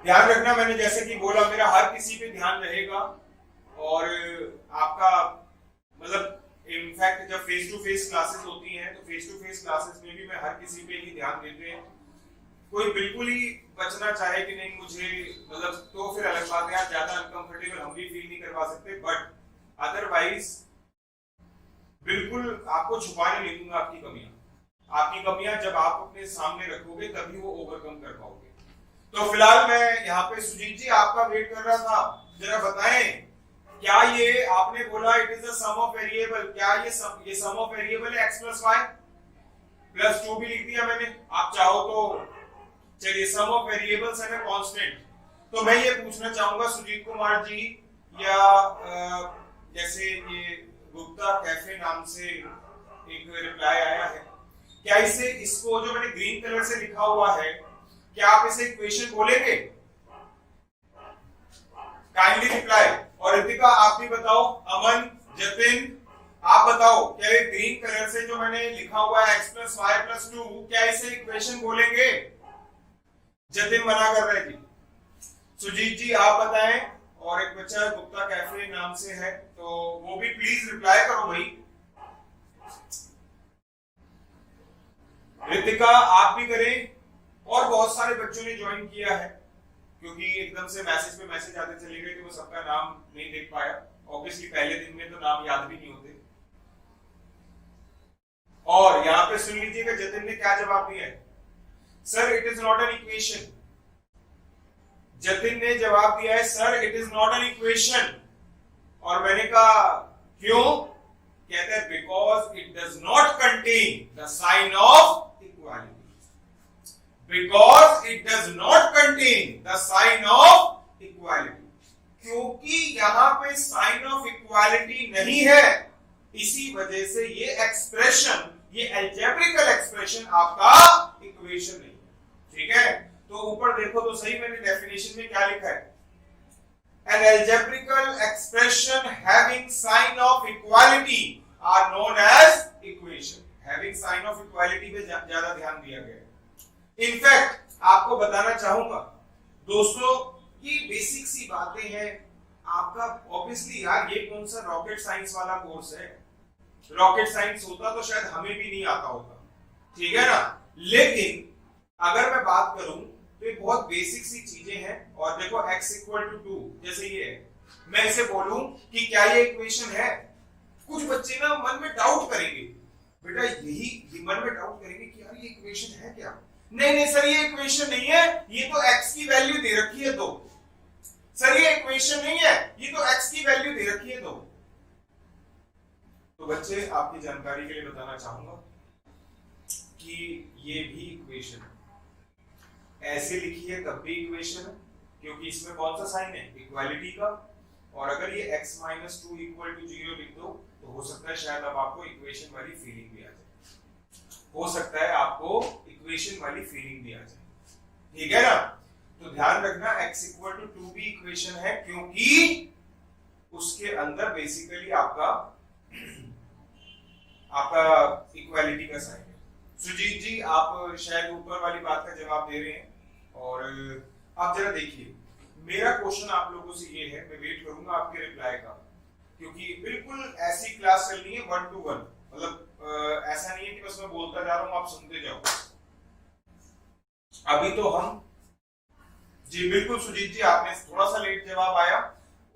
ध्यान रखना, मैंने जैसे कि बोला मेरा हर किसी पे ध्यान रहेगा, और आपका मतलब इनफैक्ट जब फेस टू फेस क्लासेस होती हैं तो फेस टू फेस क्लासेस में भी मैं हर किसी पे ही ध्यान देते हैं। कोई बिल्कुल ही बचना चाहे कि नहीं मुझे मतलब, तो फिर अलग बात है, आप ज्यादा अनकंफर्टेबल हम भी फील नहीं करवा सकते, बट अदरवाइज बिल्कुल आपको छुपाने नहीं दूंगा आपकी कमियां। आपकी कमियां जब आप अपने सामने रखोगे तभी वो ओवरकम कर पाओगे। तो फिलहाल मैं यहाँ पे सुजीत जी आपका वेट कर रहा था, जरा बताएं क्या ये आपने बोला it is the sum of variable, क्या ये सम ऑफ वेरिएबल है x प्लस वाई प्लस 2 भी लिख दिया मैंने, आप चाहो तो चलिए सम ऑफ वेरिएबल्स है ना कांस्टेंट। तो मैं ये पूछना चाहूंगा सुजीत कुमार जी या जैसे ये गुप्ता कैफे नाम से एक रिप्लाई आया है, क्या इसे इसको जो मैंने ग्रीन कलर से लिखा हुआ है क्या आप इसे इक्वेशन बोलेंगे? Kindly reply. और रितिका आप भी बताओ, अमन, जतिन आप बताओ, क्या ये ग्रीन कलर से जो मैंने लिखा हुआ है x प्लस वाई प्लस 2 क्या इसे इक्वेशन बोलेंगे? जतिन मना कर रहे जी। सुजीत जी आप बताएं, और एक बच्चा गुप्ता कैफे नाम से है तो वो भी प्लीज रिप्लाई करो भाई। रितिका आप भी करें, और बहुत सारे बच्चों ने ज्वाइन किया है, क्योंकि एकदम से मैसेज पे मैसेज आते चले गए तो मैं सबका नाम नहीं देख पाया। ऑब्वियसली पहले दिन में तो नाम याद भी नहीं होते। और यहाँ पे सुन लीजिएगा जतिन ने क्या जवाब दिया है, sir it is not an equation. Jatin ने जवाब दिया है sir it is not an equation, और मैंने कहा क्यों? कहते हैं because it does not contain the sign of equality, because it does not contain the sign of equality, क्योंकि यहां पे साइन ऑफ इक्वालिटी नहीं है, इसी वजह से ये एक्सप्रेशन, ये अलजेब्रिकल एक्सप्रेशन आपका इक्वेशन नहीं है। ठीक है, तो ऊपर देखो तो सही, मैंने डेफिनेशन में क्या लिखा है, an algebraical expression having sign of equality are known as equation। having sign of equality पे ज्यादा ध्यान दिया गया है। इनफैक्ट आपको बताना चाहूंगा दोस्तों, ये बेसिक सी बातें हैं आपका। ऑब्वियसली यार ये कौन सा रॉकेट साइंस वाला कोर्स है, रॉकेट साइंस होता तो शायद हमें भी नहीं आता होता, ठीक है ना। लेकिन अगर मैं बात करूं तो ये बहुत बेसिक सी चीजें हैं। और देखो x इक्वल टू 2 जैसे ये है, मैं इसे बोलूं कि क्या ये इक्वेशन है, कुछ बच्चे ना मन में डाउट करेंगे, बेटा यही मन में डाउट करेंगे कि यार ये इक्वेशन है क्या? नहीं सर ये इक्वेशन नहीं है, ये तो x की वैल्यू दे रखी है, तो सर ये इक्वेशन नहीं है, ये तो x की वैल्यू दे रखी है। तो बच्चे आपकी जानकारी के लिए बताना चाहूंगा कि ये भी इक्वेशन है, ऐसे लिखी है तब भी इक्वेशन है, क्योंकि इसमें कौन सा साइन है, इक्वालिटी का। और अगर ये x माइनस 2 इक्वल टू 0 लिख दो तो हो सकता है शायद अब आपको इक्वेशन वाली फीलिंग भी आ जाए, हो सकता है आपको इक्वेशन वाली फीलिंग भी आ जाए, ठीक है ना। तो ध्यान रखना x इक्वल टू 2 भी इक्वेशन है, क्योंकि उसके अंदर बेसिकली आपका इक्वालिटी का साइन है। सुजीत जी आप शायद ऊपर वाली बात का जवाब दे रहे हैं, और आप जरा देखिए मेरा क्वेश्चन आप लोगों से ये है, मैं वेट करूंगा आपके रिप्लाई का, क्योंकि बिल्कुल ऐसी क्लास चलनी है 1 to 1, मतलब ऐसा नहीं है कि बस मैं बोलता जा रहा हूं आप सुनते जाओ। अभी तो हम जी बिल्कुल सुजीत जी आपने थोड़ा सा लेट जवाब आया,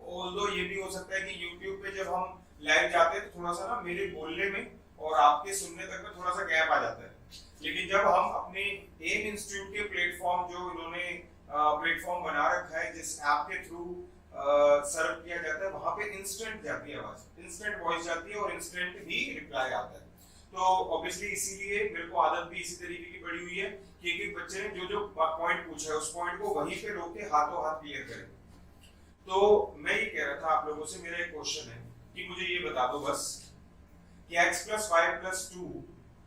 ऑल्दो ये भी हो सकता है कि YouTube पे जब हम लाइव जाते हैं तो थोड़ा सा ना मेरे बोलने में और आपके सुनने तक में थोड़ा सा गैप आ जाता है। लेकिन जब हम अपने एम इंस्टीट्यूट के प्लेटफॉर्म जो इन्होंने प्लेटफॉर्म बना रखा है जिस ऐप के थ्रू सर्व किया जाता है, वहां पे इंस्टेंट जाती है आवाज, इंस्टेंट वॉइस जाती है और इंस्टेंट ही रिप्लाई आता है। तो ऑब्वियसली इसीलिए मेरे को आदत भी इसी तरीके की पड़ी हुई है कि एक बच्चे ने जो जो पॉइंट पूछा है उस पॉइंट को वहीं पे रोक के हाथों हाथ क्लियर करें। तो मैं ये कह रहा था आप लोगों से, मेरा एक क्वेश्चन है कि मुझे ये बता दो बस कि x + y + 2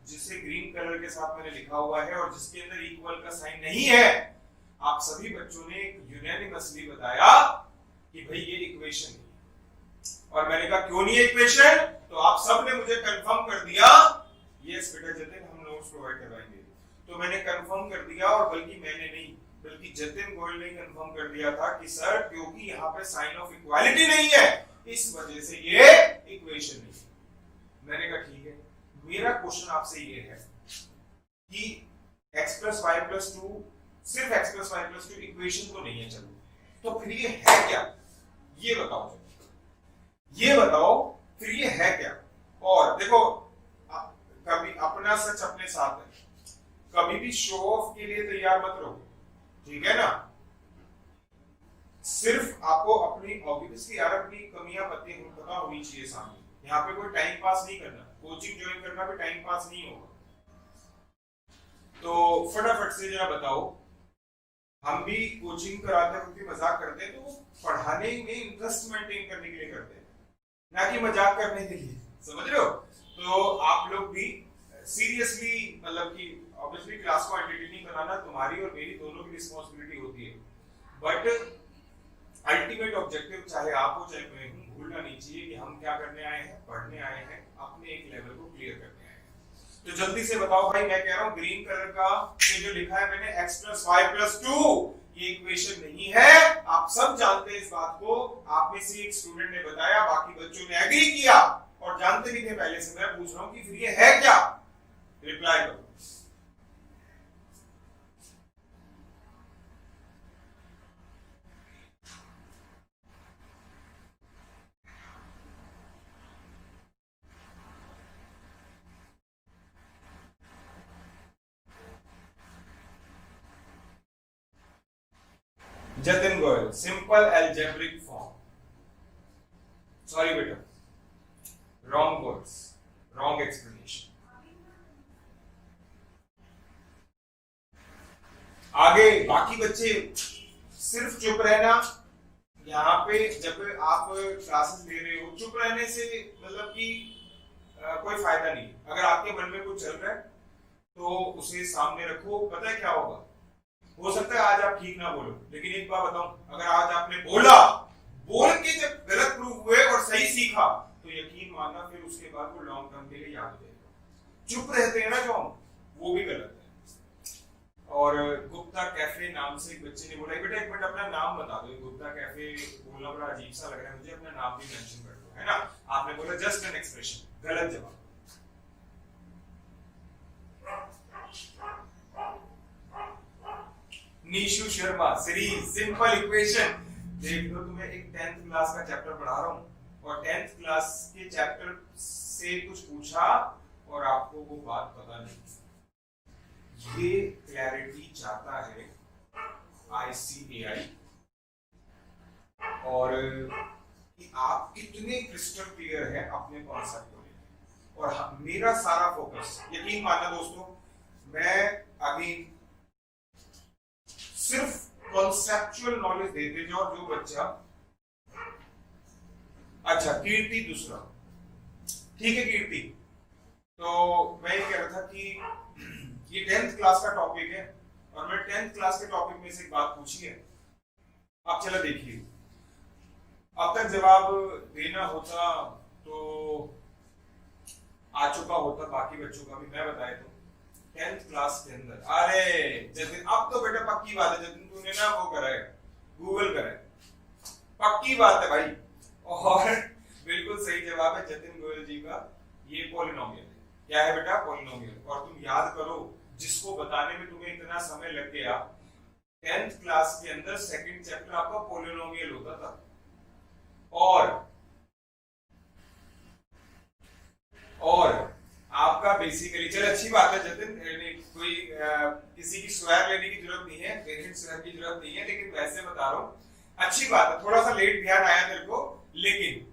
जिसे ग्रीन कलर के साथ मैंने लिखा हुआ है और जिसके अंदर इक्वल का साइन नहीं है, आप सभी बच्चों ने यूनानिमसली बताया कि भाई ये इक्वेशन नहीं है। और मैंने कहा क्यों नहीं है इक्वेशन, तो आप सब ने मुझे कंफर्म कर दिया यस बेटा जतिन हम नोट्स प्रोवाइड करवाएंगे। तो मैंने कंफर्म कर दिया, और बल्कि मैंने नहीं बल्कि जतिन गोयल ने कंफर्म कर दिया था कि सर क्योंकि यहाँ पे साइन ऑफ इक्वालिटी नहीं है इस वजह से ये इक्वेशन नहीं है। मैंने कहा ठीक है, मेरा क्वेश्चन आपसे ये है कि x + y + 2 सिर्फ x + y + 2 इक्वेशन तो नहीं है, चलो तो फिर ये है क्या, ये बताओ, ये बताओ फिर ये है क्या। और देखो कभी अपना सच अपने साथ है, कभी भी शो ऑफ के लिए तैयार मत रहो, ठीक है ना। सिर्फ आपको अपनी ऑब्वियसली यार अपनी कमियां पता होनी चाहिए सामने। यहाँ पे कोई टाइम पास नहीं करना, कोचिंग ज्वाइन करना भी टाइम पास नहीं होगा। तो फटाफट से जरा बताओ, हम भी कोचिंग कराते वक्त मजाक करते हैं तो वो पढ़ाने में इंटरेस्ट मेंटेन करने के लिए करते हैं, ना कि मजाक करने के लिए, समझ रहे हो। तो आप लोग भी सीरियसली मतलब कि ऑब्वियसली क्लास को एंटरटेनिंग बनाना तुम्हारी और मेरी दोनों की रिस्पांसिबिलिटी होती है, बट अल्टीमेट ऑब्जेक्टिव चाहे आप हो चाहे मैं हूं, भूलना नहीं चाहिए कि हम क्या करने आए हैं, पढ़ने आए हैं, अपने एक लेवल को क्लियर करने आए हैं। तो जल्दी से बताओ भाई, मैं कह रहा हूं ग्रीन कलर का ये जो लिखा है मैंने x + y + 2 ये इक्वेशन नहीं है। आप सब जानते हैं इस बात को, आप में से एक स्टूडेंट ने बताया, बाकी बच्चों ने एग्री किया और जानते भी थे पहले से। मैं पूछ रहा हूं कि फिर ये है क्या, रिप्लाई करो। Jatin Goyal, simple algebraic form. Sorry बेटा, रॉन्ग वर्ड्स, रॉन्ग एक्सप्लेनेशन। आगे बाकी बच्चे सिर्फ चुप रहना। यहाँ पे जब आप क्लासेस ले रहे हो चुप रहने से मतलब कि कोई फायदा नहीं। अगर आपके मन में कुछ चल रहा है तो उसे सामने रखो। पता है क्या होगा, हो सकता है आज आप ठीक ना बोलो, लेकिन एक बात बताऊं, अगर आज आपने बोल के जब गलत प्रूव हुए और सही सीखा तो यकीन मानना फिर उसके बाद वो लॉन्ग टर्म के लिए याद हो जाएगा। चुप रहते हैं ना जो हम, वो भी गलत है। और गुप्ता कैफे नाम से एक बच्चे ने बोला बेटा एक मिनट अपना नाम बता दो। गुप्ता कैफे बोलना बड़ा अजीब सा लग रहा है मुझे, अपना नाम भी मेंशन कर दो, है ना। आपने बोला जस्ट एन एक्सप्रेशन, गलत जवाब। Nishu Sharma, series simple equation. देख लो, तुम्हें एक 10th क्लास का चैप्टर पढ़ा रहा हूं और 10th क्लास के चैप्टर से कुछ पूछा और आपको वो बात पता नहीं। ये क्लैरिटी चाहता है ICAI और कि आप कितने क्रिस्टल क्लियर है अपने कॉन्सेप्ट को लेकर। और मेरा सारा फोकस, यकीन मानना दोस्तों, मैं अभी सिर्फ कॉन्सेप्चुअल नॉलेज देते जाओ। जो बच्चा अच्छा कीर्ति दूसरा, ठीक है कीर्ति, तो मैं ये कह रहा था कि ये 10th क्लास का टॉपिक है और मैं 10th क्लास के टॉपिक में से एक बात पूछी है। अब चलो देखिए, अब तक जवाब देना होता तो आ चुका होता बाकी बच्चों का भी, मैं बताया तो 10th क्लास के अंदर। अरे जतिन, अब तो बेटा पक्की बात है जतिन, तूने ना वो करा है, गूगल करा है, पक्की बात है भाई। और बिल्कुल सही जवाब है जतिन गोयल जी का, ये पॉलिनोमियल है। क्या है बेटा? पॉलिनोमियल। और तुम याद करो, जिसको बताने में तुम्हें इतना समय लग गया, 10th क्लास के अंदर सेकंड चैप्टर आपका पॉलिनोमियल होता था। और आपका आपका बेसिकली चलो अच्छी बात है जतिन, कोई किसी की स्वेयर लेने की जरूरत नहीं है, पेरेंट स्वेयर की जरूरत नहीं है, लेकिन वैसे बता रहा हूँ अच्छी बात है। थोड़ा सा लेट ध्यान आया तेरे को, लेकिन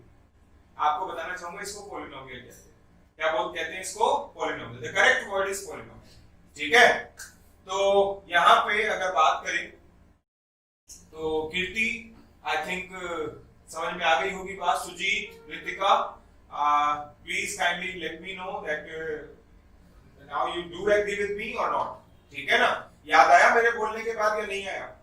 आपको बताना चाहूंगा इसको पॉलिनोमियल कहते हैं। क्या कहते हैं इसको? Polynomial. The correct word is polynomial. ठीक है, तो यहां पे अगर बात करें तो कीर्ति आई थिंक समझ में आ गई होगी बात। Sujit, Ritika, please kindly let me know that now you do agree with me और नॉट। ठीक है ना? याद आया मेरे बोलने के बाद या नहीं आया?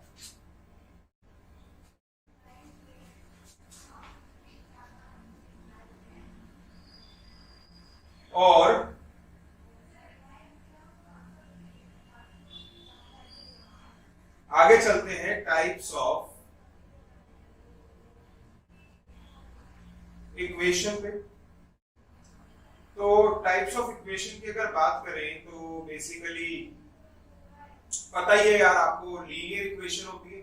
और आगे चलते हैं टाइप्स ऑफ इक्वेशन पे। तो टाइप्स ऑफ इक्वेशन की अगर बात करें तो बेसिकली पता ही है यार आपको, लीनियर इक्वेशन होती है,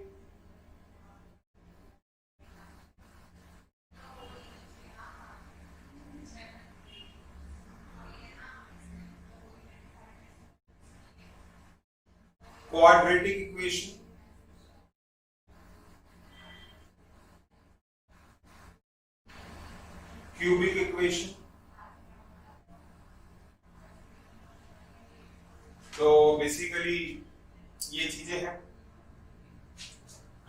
क्वाड्रेटिक इक्वेशन, क्यूबिक इक्वेशन। तो बेसिकली ये चीजें हैं।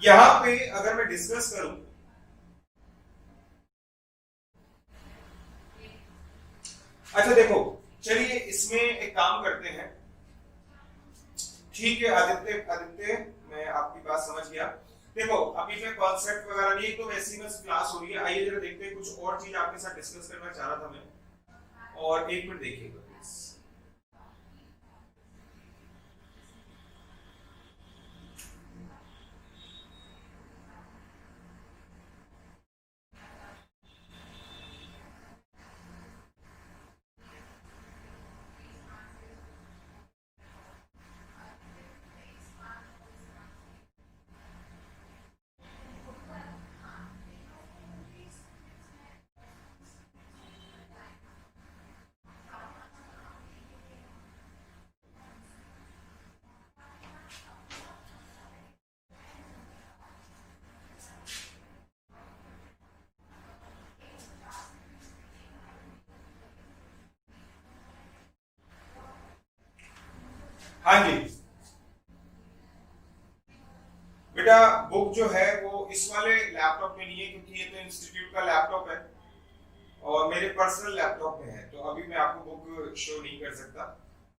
यहां पे अगर मैं डिस्कस करूं, अच्छा देखो चलिए इसमें एक काम करते हैं। ठीक है आदित्य मैं आपकी बात समझ गया। देखो अभी मैं कॉन्सेप्ट वगैरह नहीं, तो वैसी बस क्लास हो रही है। आइए जरा देखते हैं, कुछ और चीज आपके साथ डिस्कस करना चाह रहा था मैं, और एक मिनट देखिएगा प्लीज। हाँ जी बेटा, बुक जो है वो इस वाले लैपटॉप में नहीं है, क्योंकि ये तो इंस्टीट्यूट का लैपटॉप है और मेरे पर्सनल लैपटॉप में है, तो अभी मैं आपको बुक शो नहीं कर सकता।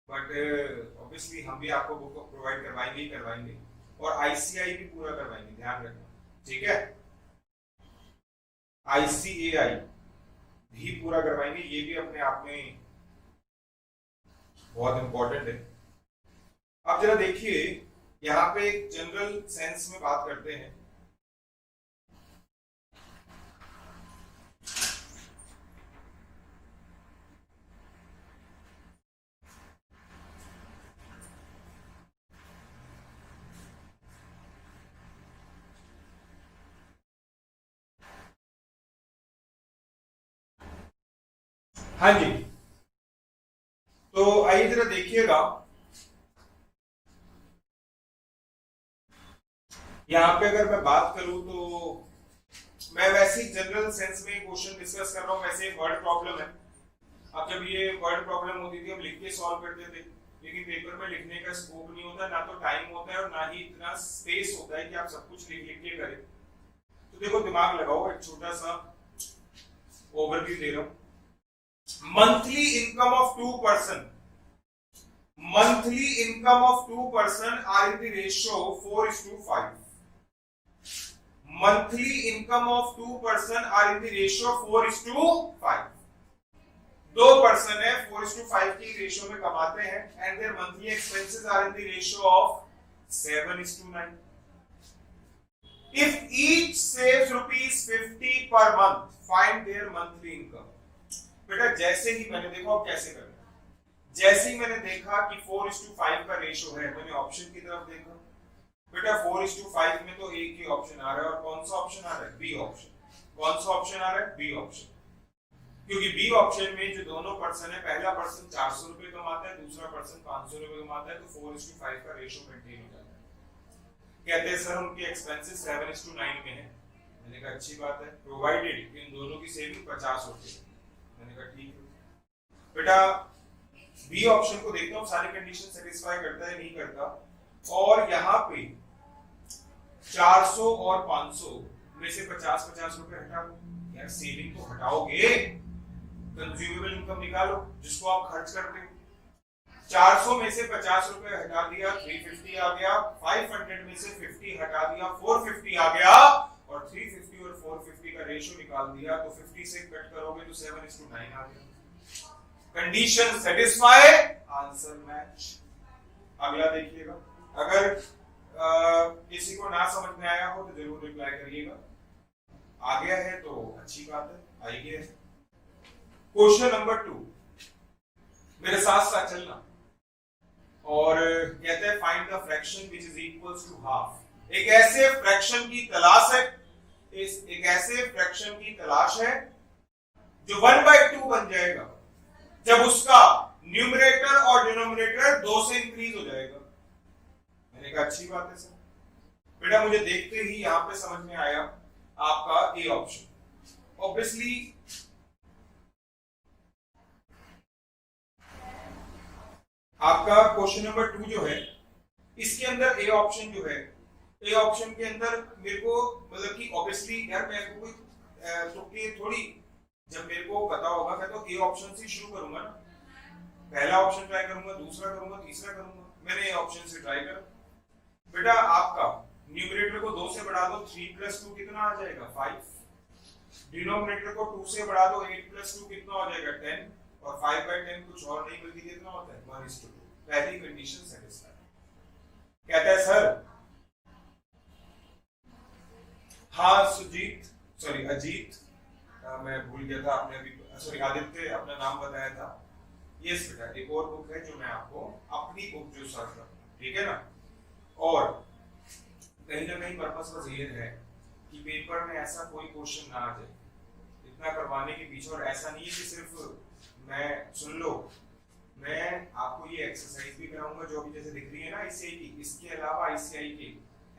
बट ऑब्वियसली हम भी आपको बुक प्रोवाइड करवाएंगे और आईसीआई भी पूरा करवाएंगे, ध्यान रखना। ठीक है, आईसीएआई भी पूरा करवाएंगे, ये भी अपने आप में बहुत इंपॉर्टेंट है। अब जरा देखिए यहाँ पे एक जनरल सेंस में बात करते हैं। हाँ जी, तो आइए जरा देखिएगा यहाँ पे अगर मैं बात करूं तो मैं वैसे ही जनरल सेंस में क्वेश्चन डिस्कस कर रहा हूँ। वैसे वर्ड प्रॉब्लम है। अब जब ये वर्ड प्रॉब्लम होती थी हम लिख के सॉल्व करते थे, लेकिन पेपर में लिखने का स्कोप नहीं होता, ना तो टाइम होता है और ना ही इतना स्पेस होता है कि आप सब कुछ लिख के करें। तो देखो दिमाग लगाओ, एक छोटा सा ओवरव्यू दे रहा हूँ। Monthly income of 2 person, monthly income of 2 person are in the ratio 4:5. Monthly income of 2 person are in the ratio 4:5. 2 person है 4:5 की रेशियो में कमाते हैं, and their monthly expenses are in the ratio of 7:9. If each saves ₹50 per month, find their monthly income. बेटा जैसे ही मैंने देखो अब कैसे करना, जैसे ही मैंने देखा कि 4:5 का रेशियो है, मैंने ऑप्शन की तरफ देखा। बेटा 4:5 में तो एक ही ऑप्शन आ रहा है, और कौन सा ऑप्शन आ रहा है? B option. कौन सा ऑप्शन आ रहा है? B option. क्योंकि बी ऑप्शन में जो दोनों पर्सन है, पहला पर्सन 400 रुपए कमाता है, दूसरा पर्सन 500 रुपए कमाता है, तो 4:5 का रेशियो मेंटेन हो जाता है। कहते हैं सर उनके एक्सपेंसेस 7:9 में है। मैंने कहा अच्छी बात है, प्रोवाइडेड इन दोनों की सेविंग 50 होती है। मैंने कहा ठीक है बेटा, बी ऑप्शन को देखता हूँ सारी कंडीशन सेटिस्फाई करता है नहीं करता, और यहाँ पे 400 और 500 में से 50-50 रुपए हटा दो। यार सेविंग तो हटाओगे, कंज्यूमेबल इनकम निकालो जिसको आप खर्च करते हो। 400 में से 50 रुपए हटा दिया, 350 आ गया, 500 में से 50 हटा दिया, 450 आ गया, और 350 और 450 का रेशियो निकाल दिया, तो 50 से कट करोगे तो 7:9 आ गया। Condition satisfy, answer match. अगला देखिएगा, अगर किसी को ना समझ में आया हो तो जरूर रिप्लाई करिएगा। आ गया है तो अच्छी बात है, आई गया है। क्वेश्चन नंबर 2, मेरे साथ साथ चलना, और कहते हैं find the fraction which is equals to half. एक ऐसे फ्रैक्शन की तलाश है, एक ऐसे फ्रैक्शन की तलाश है जो 1/2 बन जाएगा जब उसका न्यूमरेटर और डिनोमिनेटर 2 से इंक्रीज हो जाएगा। मैंने कहा अच्छी बात है सर। बेटा मुझे देखते ही यहां पे समझ में आया आपका ए ऑप्शन। ऑब्वियसली आपका क्वेश्चन नंबर 2 जो है, इसके अंदर ए ऑप्शन जो है, ए ऑप्शन के अंदर मेरे को मतलब कि ऑब्वियसली यार मैं कोई तुक्के थोड़ी, जब मेरे को पता होगा मैं तो ए ऑप्शन से शुरू करूंगा ना। पहला ऑप्शन ट्राई करूंगा, दूसरा करूंगा, तीसरा करूंगा। मैंने ए ऑप्शन से ट्राई करा। बेटा आपका न्यूमरेटर को 2 से बढ़ा दो, 3 + 2 कितना आ जाएगा 5। डिनोमिनेटर को 2 से बढ़ा दो, 8 + 2 कितना हो जाएगा 10, और 5/10 कुछ और नहीं बल्कि कितना होता है 1:2। पहली कंडीशन सेटिस्फाई। कहता है सर हाँ सुजीत, सॉरी अजीत, मैं भूल गया था, आपने अभी सॉरी आदित्य अपना नाम बताया था। यस बेटा, एक और बुक है जो मैं आपको अपनी बुक जो सर्च करता हूं, ठीक है ना। और कहीं ना कहीं पर्पस बस ये है कि पेपर में ऐसा कोई क्वेश्चन ना आ जाए इतना करवाने के पीछे। और ऐसा नहीं है कि सिर्फ मैं सुन लो, मैं आपको ये एक्सरसाइज भी कराऊंगा जो अभी जैसे दिख रही है ना ICI की, इसके अलावा ICI के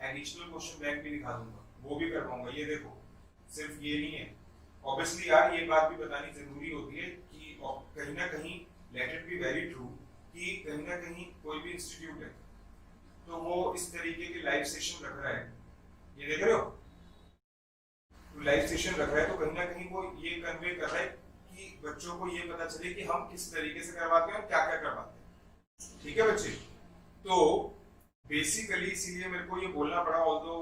एडिशनल क्वेश्चन बैंक भी दिखा दूंगा, वो भी करवाऊंगा। ये देखो सिर्फ ये नहीं है। ऑब्वियसली यार ये बात भी बतानी जरूरी होती है कि कहीं ना कहीं let it be very true कि कहीं ना कहीं कोई भी इंस्टीट्यूट है तो वो इस तरीके के लाइव सेशन रख रहा है, ये देख रहे हो, तो लाइव सेशन रख रहा है तो कहीं ना कहीं वो ये कन्वे कर रहा है कि बच्चों को ये पता चले कि हम किस तरीके से करवाते हैं और क्या क्या करवाते हैं। ठीक है बच्चे, तो बेसिकली इसीलिए मेरे को ये बोलना पड़ा, ऑल्दो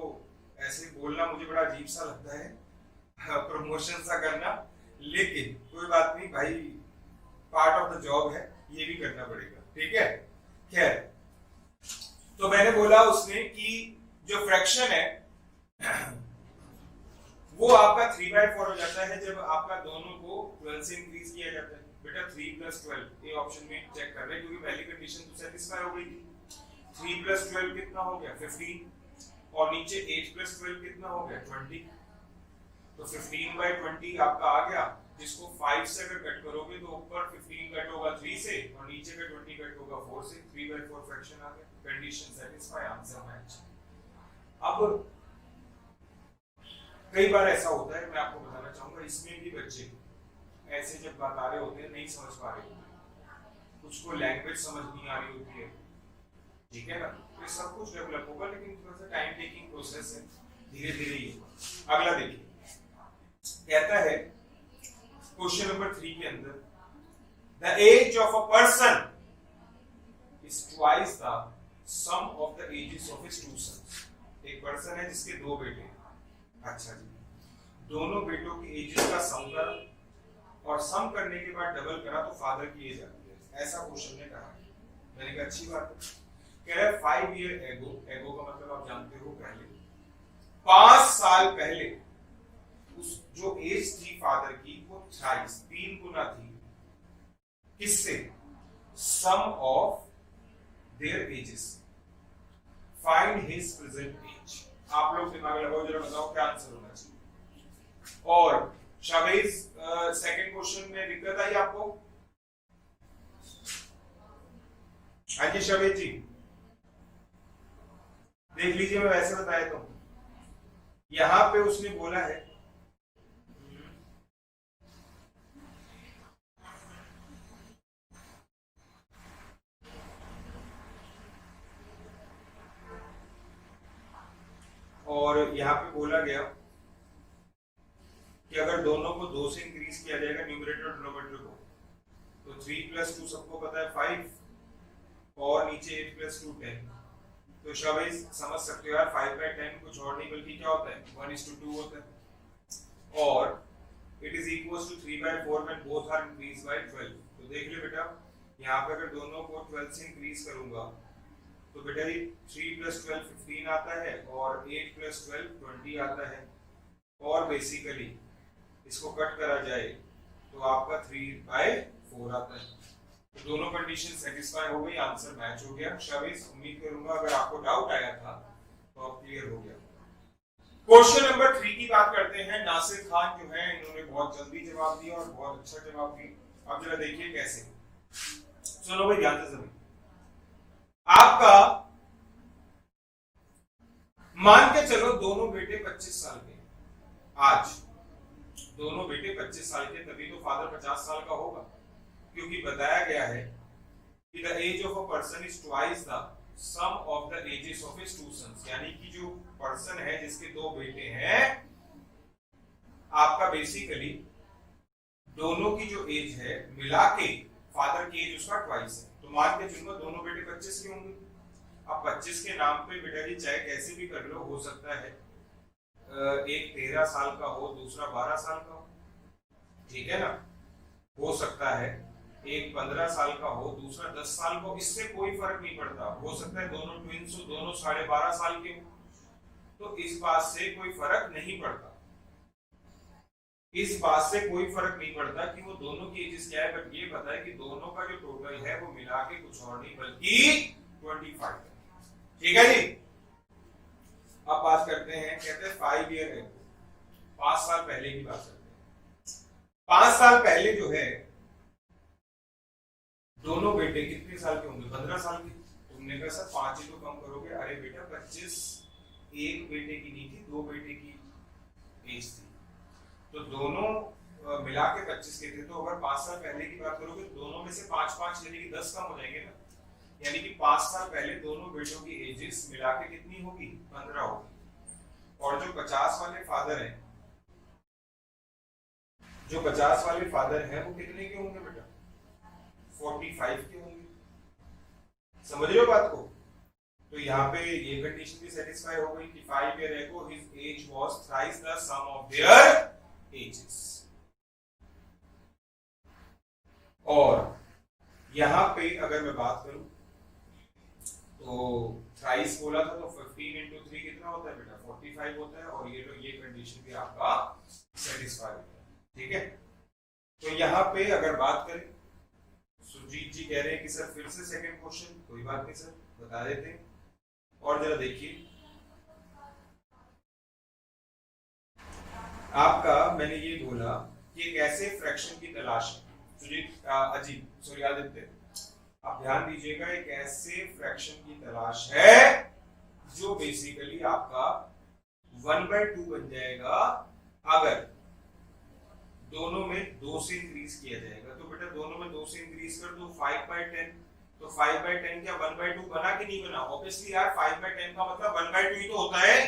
ऐसे बोलना मुझे बड़ा अजीब सा लगता है, प्रमोशन सा करना, लेकिन कोई बात नहीं भाई, पार्ट ऑफ द जॉब है, ये भी करना पड़ेगा। ठीक है, खैर तो मैंने बोला उसने कि जो फ्रैक्शन है वो आपका 3/4 हो जाता है जब आपका दोनों को 12 से इंक्रीज किया जाता है। बेटा 3 + 12 ये ऑप्शन में चेक कर रहे हैं क्योंकि पहली कंडीशन तो सेटिस्फाई हो गई थी। 3 + 12 कितना हो गया 15, और नीचे 8 + 12 कितना हो गया 20। तो 15/20 आपका आ गया, जिसको 5 से अगर कट करोगे तो ऊपर 15 कट होगा 3 से और नीचे का 20 कट होगा 4 से। 3/4 फ्रैक्शन आ गया, कंडीशन सेटिस्फाई, आंसर मैच। अब कई बार ऐसा होता है, मैं आपको बताना चाहूंगा, इसमें भी बच्चे ऐसे जब बता रहे होते हैं नहीं समझ पा रहे होते, कुछ को लैंग्वेज समझ नहीं आ रही होती है, ठीक है ना, तो सब कुछ डेवलप होगा लेकिन थोड़ा सा टाइम टेकिंग प्रोसेस है, धीरे धीरे ही होगा। अगला देखिए, कहता है क्वेश्चन नंबर 3 के अंदर the age of a person is twice the sum of the ages of his 2 sons. एक पर्सन है जिसके 2 बेटे हैं। अच्छा जी, दोनों बेटों की एजेस का सम करा और सम करने के बाद डबल करा तो फादर की एज आती है, ऐसा क्वेश्चन ने कहा। मैंने कहा अच्छी बात है। कह रहा है 5 ईयर एगो, एगो का मतलब आप जानते हो पहले, 5 साल पहले उस जो एज थी फादर की वो 3 गुना थी। किससे? Sum of their ages, find his present age. आप लोग दिमाग लगाओ जरा, बताओ क्या आंसर होना चाहिए। और शाबाश। सेकंड क्वेश्चन में दिक्कत आई आपको? हाँ जी शाबाश जी, देख लीजिए मैं वैसे बताया तो यहां पे उसने बोला है और यहाँ पे बोला गया कि अगर दोनों को 2 से इंक्रीज किया जाएगा न्यूमरेटर और डिनोमिनेटर को, तो 3 + 2 सबको पता है 5 और नीचे 8 + 2 10। तो शाबाश, समझ सकते हो यार 5/10 कुछ और नहीं बल्कि क्या होता है 1:2 होता है। और it is equals to 3/4 when both are increased by 12। तो देख ले बेटा, यहाँ पे अगर दोनों को 12 से इंक्रीज करूंगा तो बेटा ये 3 + 12 15 आता है और 8 + 12 20 आता है। और बेसिकली इसको कट करा जाए तो आपका 3/4 आता है। तो दोनों कंडीशन सेटिस्फाई हो गई, आंसर मैच हो गया। शाबाश, उम्मीद करूंगा अगर आपको डाउट आया था तो अब क्लियर हो गया। क्वेश्चन नंबर 3 की बात करते हैं। नासिर खान जो है इन्होंने बहुत जल्दी जवाब दिया और बहुत अच्छा जवाब दिया। अब जरा देखिए कैसे, सुनो भाई ध्यान से। आपका मान के चलो दोनों बेटे 25 साल के, आज दोनों बेटे 25 साल के, तभी तो फादर 50 साल का होगा, क्योंकि बताया गया है कि the age of a person is twice the sum of the ages of his two sons. यानी कि जो पर्सन है जिसके 2 बेटे हैं, आपका बेसिकली दोनों की जो एज है मिला के फादर की एज उसका ट्वाइस है। तो मान के चलो दोनों बेटे 25 के होंगे। अब 25 के नाम पे बेटा जी चाहे कैसे भी कर लो, हो सकता है एक 13 साल का हो, दूसरा 12 साल का हो, ठीक है ना। हो सकता है एक 15 साल का हो, दूसरा 10 साल का हो, इससे कोई फर्क नहीं पड़ता। हो सकता है दोनों ट्विंस हो, दोनों 12.5 साल के हो, तो इस बात से कोई फर्क नहीं पड़ता। इस बात से कोई फर्क नहीं पड़ता कि वो दोनों की एजेस क्या है, बट ये पता है कि दोनों का जो टोटल है वो मिला के कुछ और नहीं बल्कि 25 है। ठीक है जी। अब बात करते हैं, कहते हैं 5 ईयर है, 5 साल पहले की बात करते हैं। 5 साल पहले जो है दोनों बेटे कितने साल के होंगे? 15 साल के। तुमने कहा सर 5 ही तो कम करोगे। अरे बेटा 25 एक बेटे की नहीं थी, 2 बेटे की एज थी, तो दोनों मिला के 25 के थे। तो अगर 5 साल पहले की बात करोगे तो दोनों में से 5-5 यानी कि 10 कम हो जाएंगे ना। यानी कि 5 साल पहले दोनों बेटों की एजेस मिला के कितनी होगी? 15 होगी। और जो 50 वाले फादर हैं, जो 50 वाले फादर हैं वो कितने के होंगे बेटा? 45 के होंगे। समझ रहे हो बात को? तो यहाँ पे ये कंडीशन भी सेटिस्फाई हो गई कि 5 year ago his age was thrice the sum of their ages। और यहाँ पे अगर मैं बात करूं तो थ्राइस बोला था, तो 15 × 3 कितना होता है बेटा? 45 होता है। और ये कंडीशन भी आपका सेटिस्फाई होता है। ठीक है। तो यहाँ पे अगर बात करें, सुजीत जी कह रहे हैं कि सर फिर से सेकंड क्वेश्चन। कोई बात नहीं सर, बता देते हैं। और जरा देखिए आपका, मैंने ये बोला कि एक ऐसे फ्रैक्शन की तलाश है। सुजीत अजीब सॉरी आदित्य, आप ध्यान दीजिएगा, एक ऐसे फ्रैक्शन की तलाश है जो बेसिकली आपका 1/2 बन जाएगा अगर दोनों में 2 से इंक्रीज किया जाएगा। तो बेटा दोनों में 2 से इंक्रीज कर दो 5/10। तो 5/10 क्या 1/2 बना कि नहीं बना? ऑब्वियसली यार 5/10 का मतलब 1/2 ही तो होता है।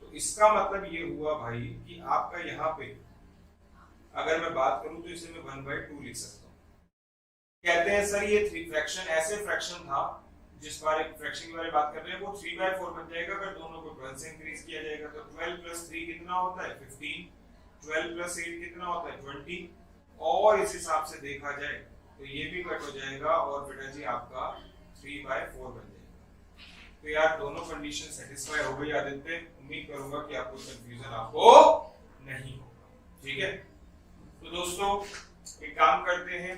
तो इसका मतलब ये हुआ भाई कि आपका यहाँ पे अगर मैं बात करूं तो इसे मैं 1/2 लिख सकता हूँ। कहते हैं सर ये फ्रैक्शन ऐसे फ्रैक्शन था जिस बारे फ्रैक्शन के बारे में बात कर रहे हैं, वो 3/4 बन जाएगा अगर दोनों को 12 से इंक्रीज किया जाएगा। तो 12 + 3 कितना होता है? 15। 12 + 8 कितना होता है? 20। और इस हिसाब से देखा जाए तो ये भी कट हो जाएगा और बेटा जी आपका 3/4 बन जाएगा। तो यार दोनों कंडीशन सेटिस्फाई हो गई आदित्य। उम्मीद करूंगा कि आपको कंफ्यूजन आपको नहीं होगा। ठीक है। तो दोस्तों एक काम करते हैं,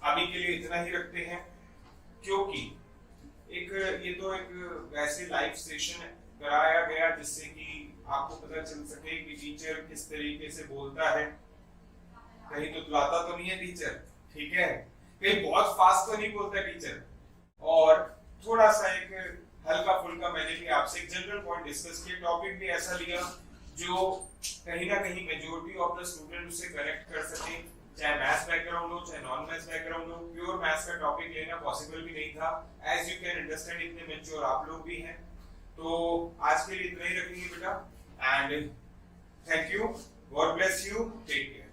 अभी के लिए इतना ही रखते हैं, क्योंकि ये तो एक वैसे लाइव सेशन कराया गया जिससे कि आपको पता चल सके कि टीचर किस तरीके से बोलता है, कहीं तो तुलाता तो नहीं है टीचर, ठीक है, कहीं बहुत फास्ट तो नहीं बोलता टीचर। और थोड़ा सा एक हल्का फुल्का मैंने भी आपसे एक जनरल पॉइंट डिस्कस किया, टॉपिक भी ऐसा लिया जो कहीं ना कहीं मेजॉरिटी ऑफ द स्टूडेंट उसे कनेक्ट कर सके, चाहे मैथ्स बैकग्राउंड हो चाहे नॉन मैथ्स बैकग्राउंड हो। प्योर मैथ्स का टॉपिक लेना पॉसिबल भी नहीं था, एज यू कैन अंडरस्टैंड इतने मैच्योर आप लोग भी हैं। तो आज के लिए इतना ही रखेंगे बेटा, and thank you, God bless you, take care.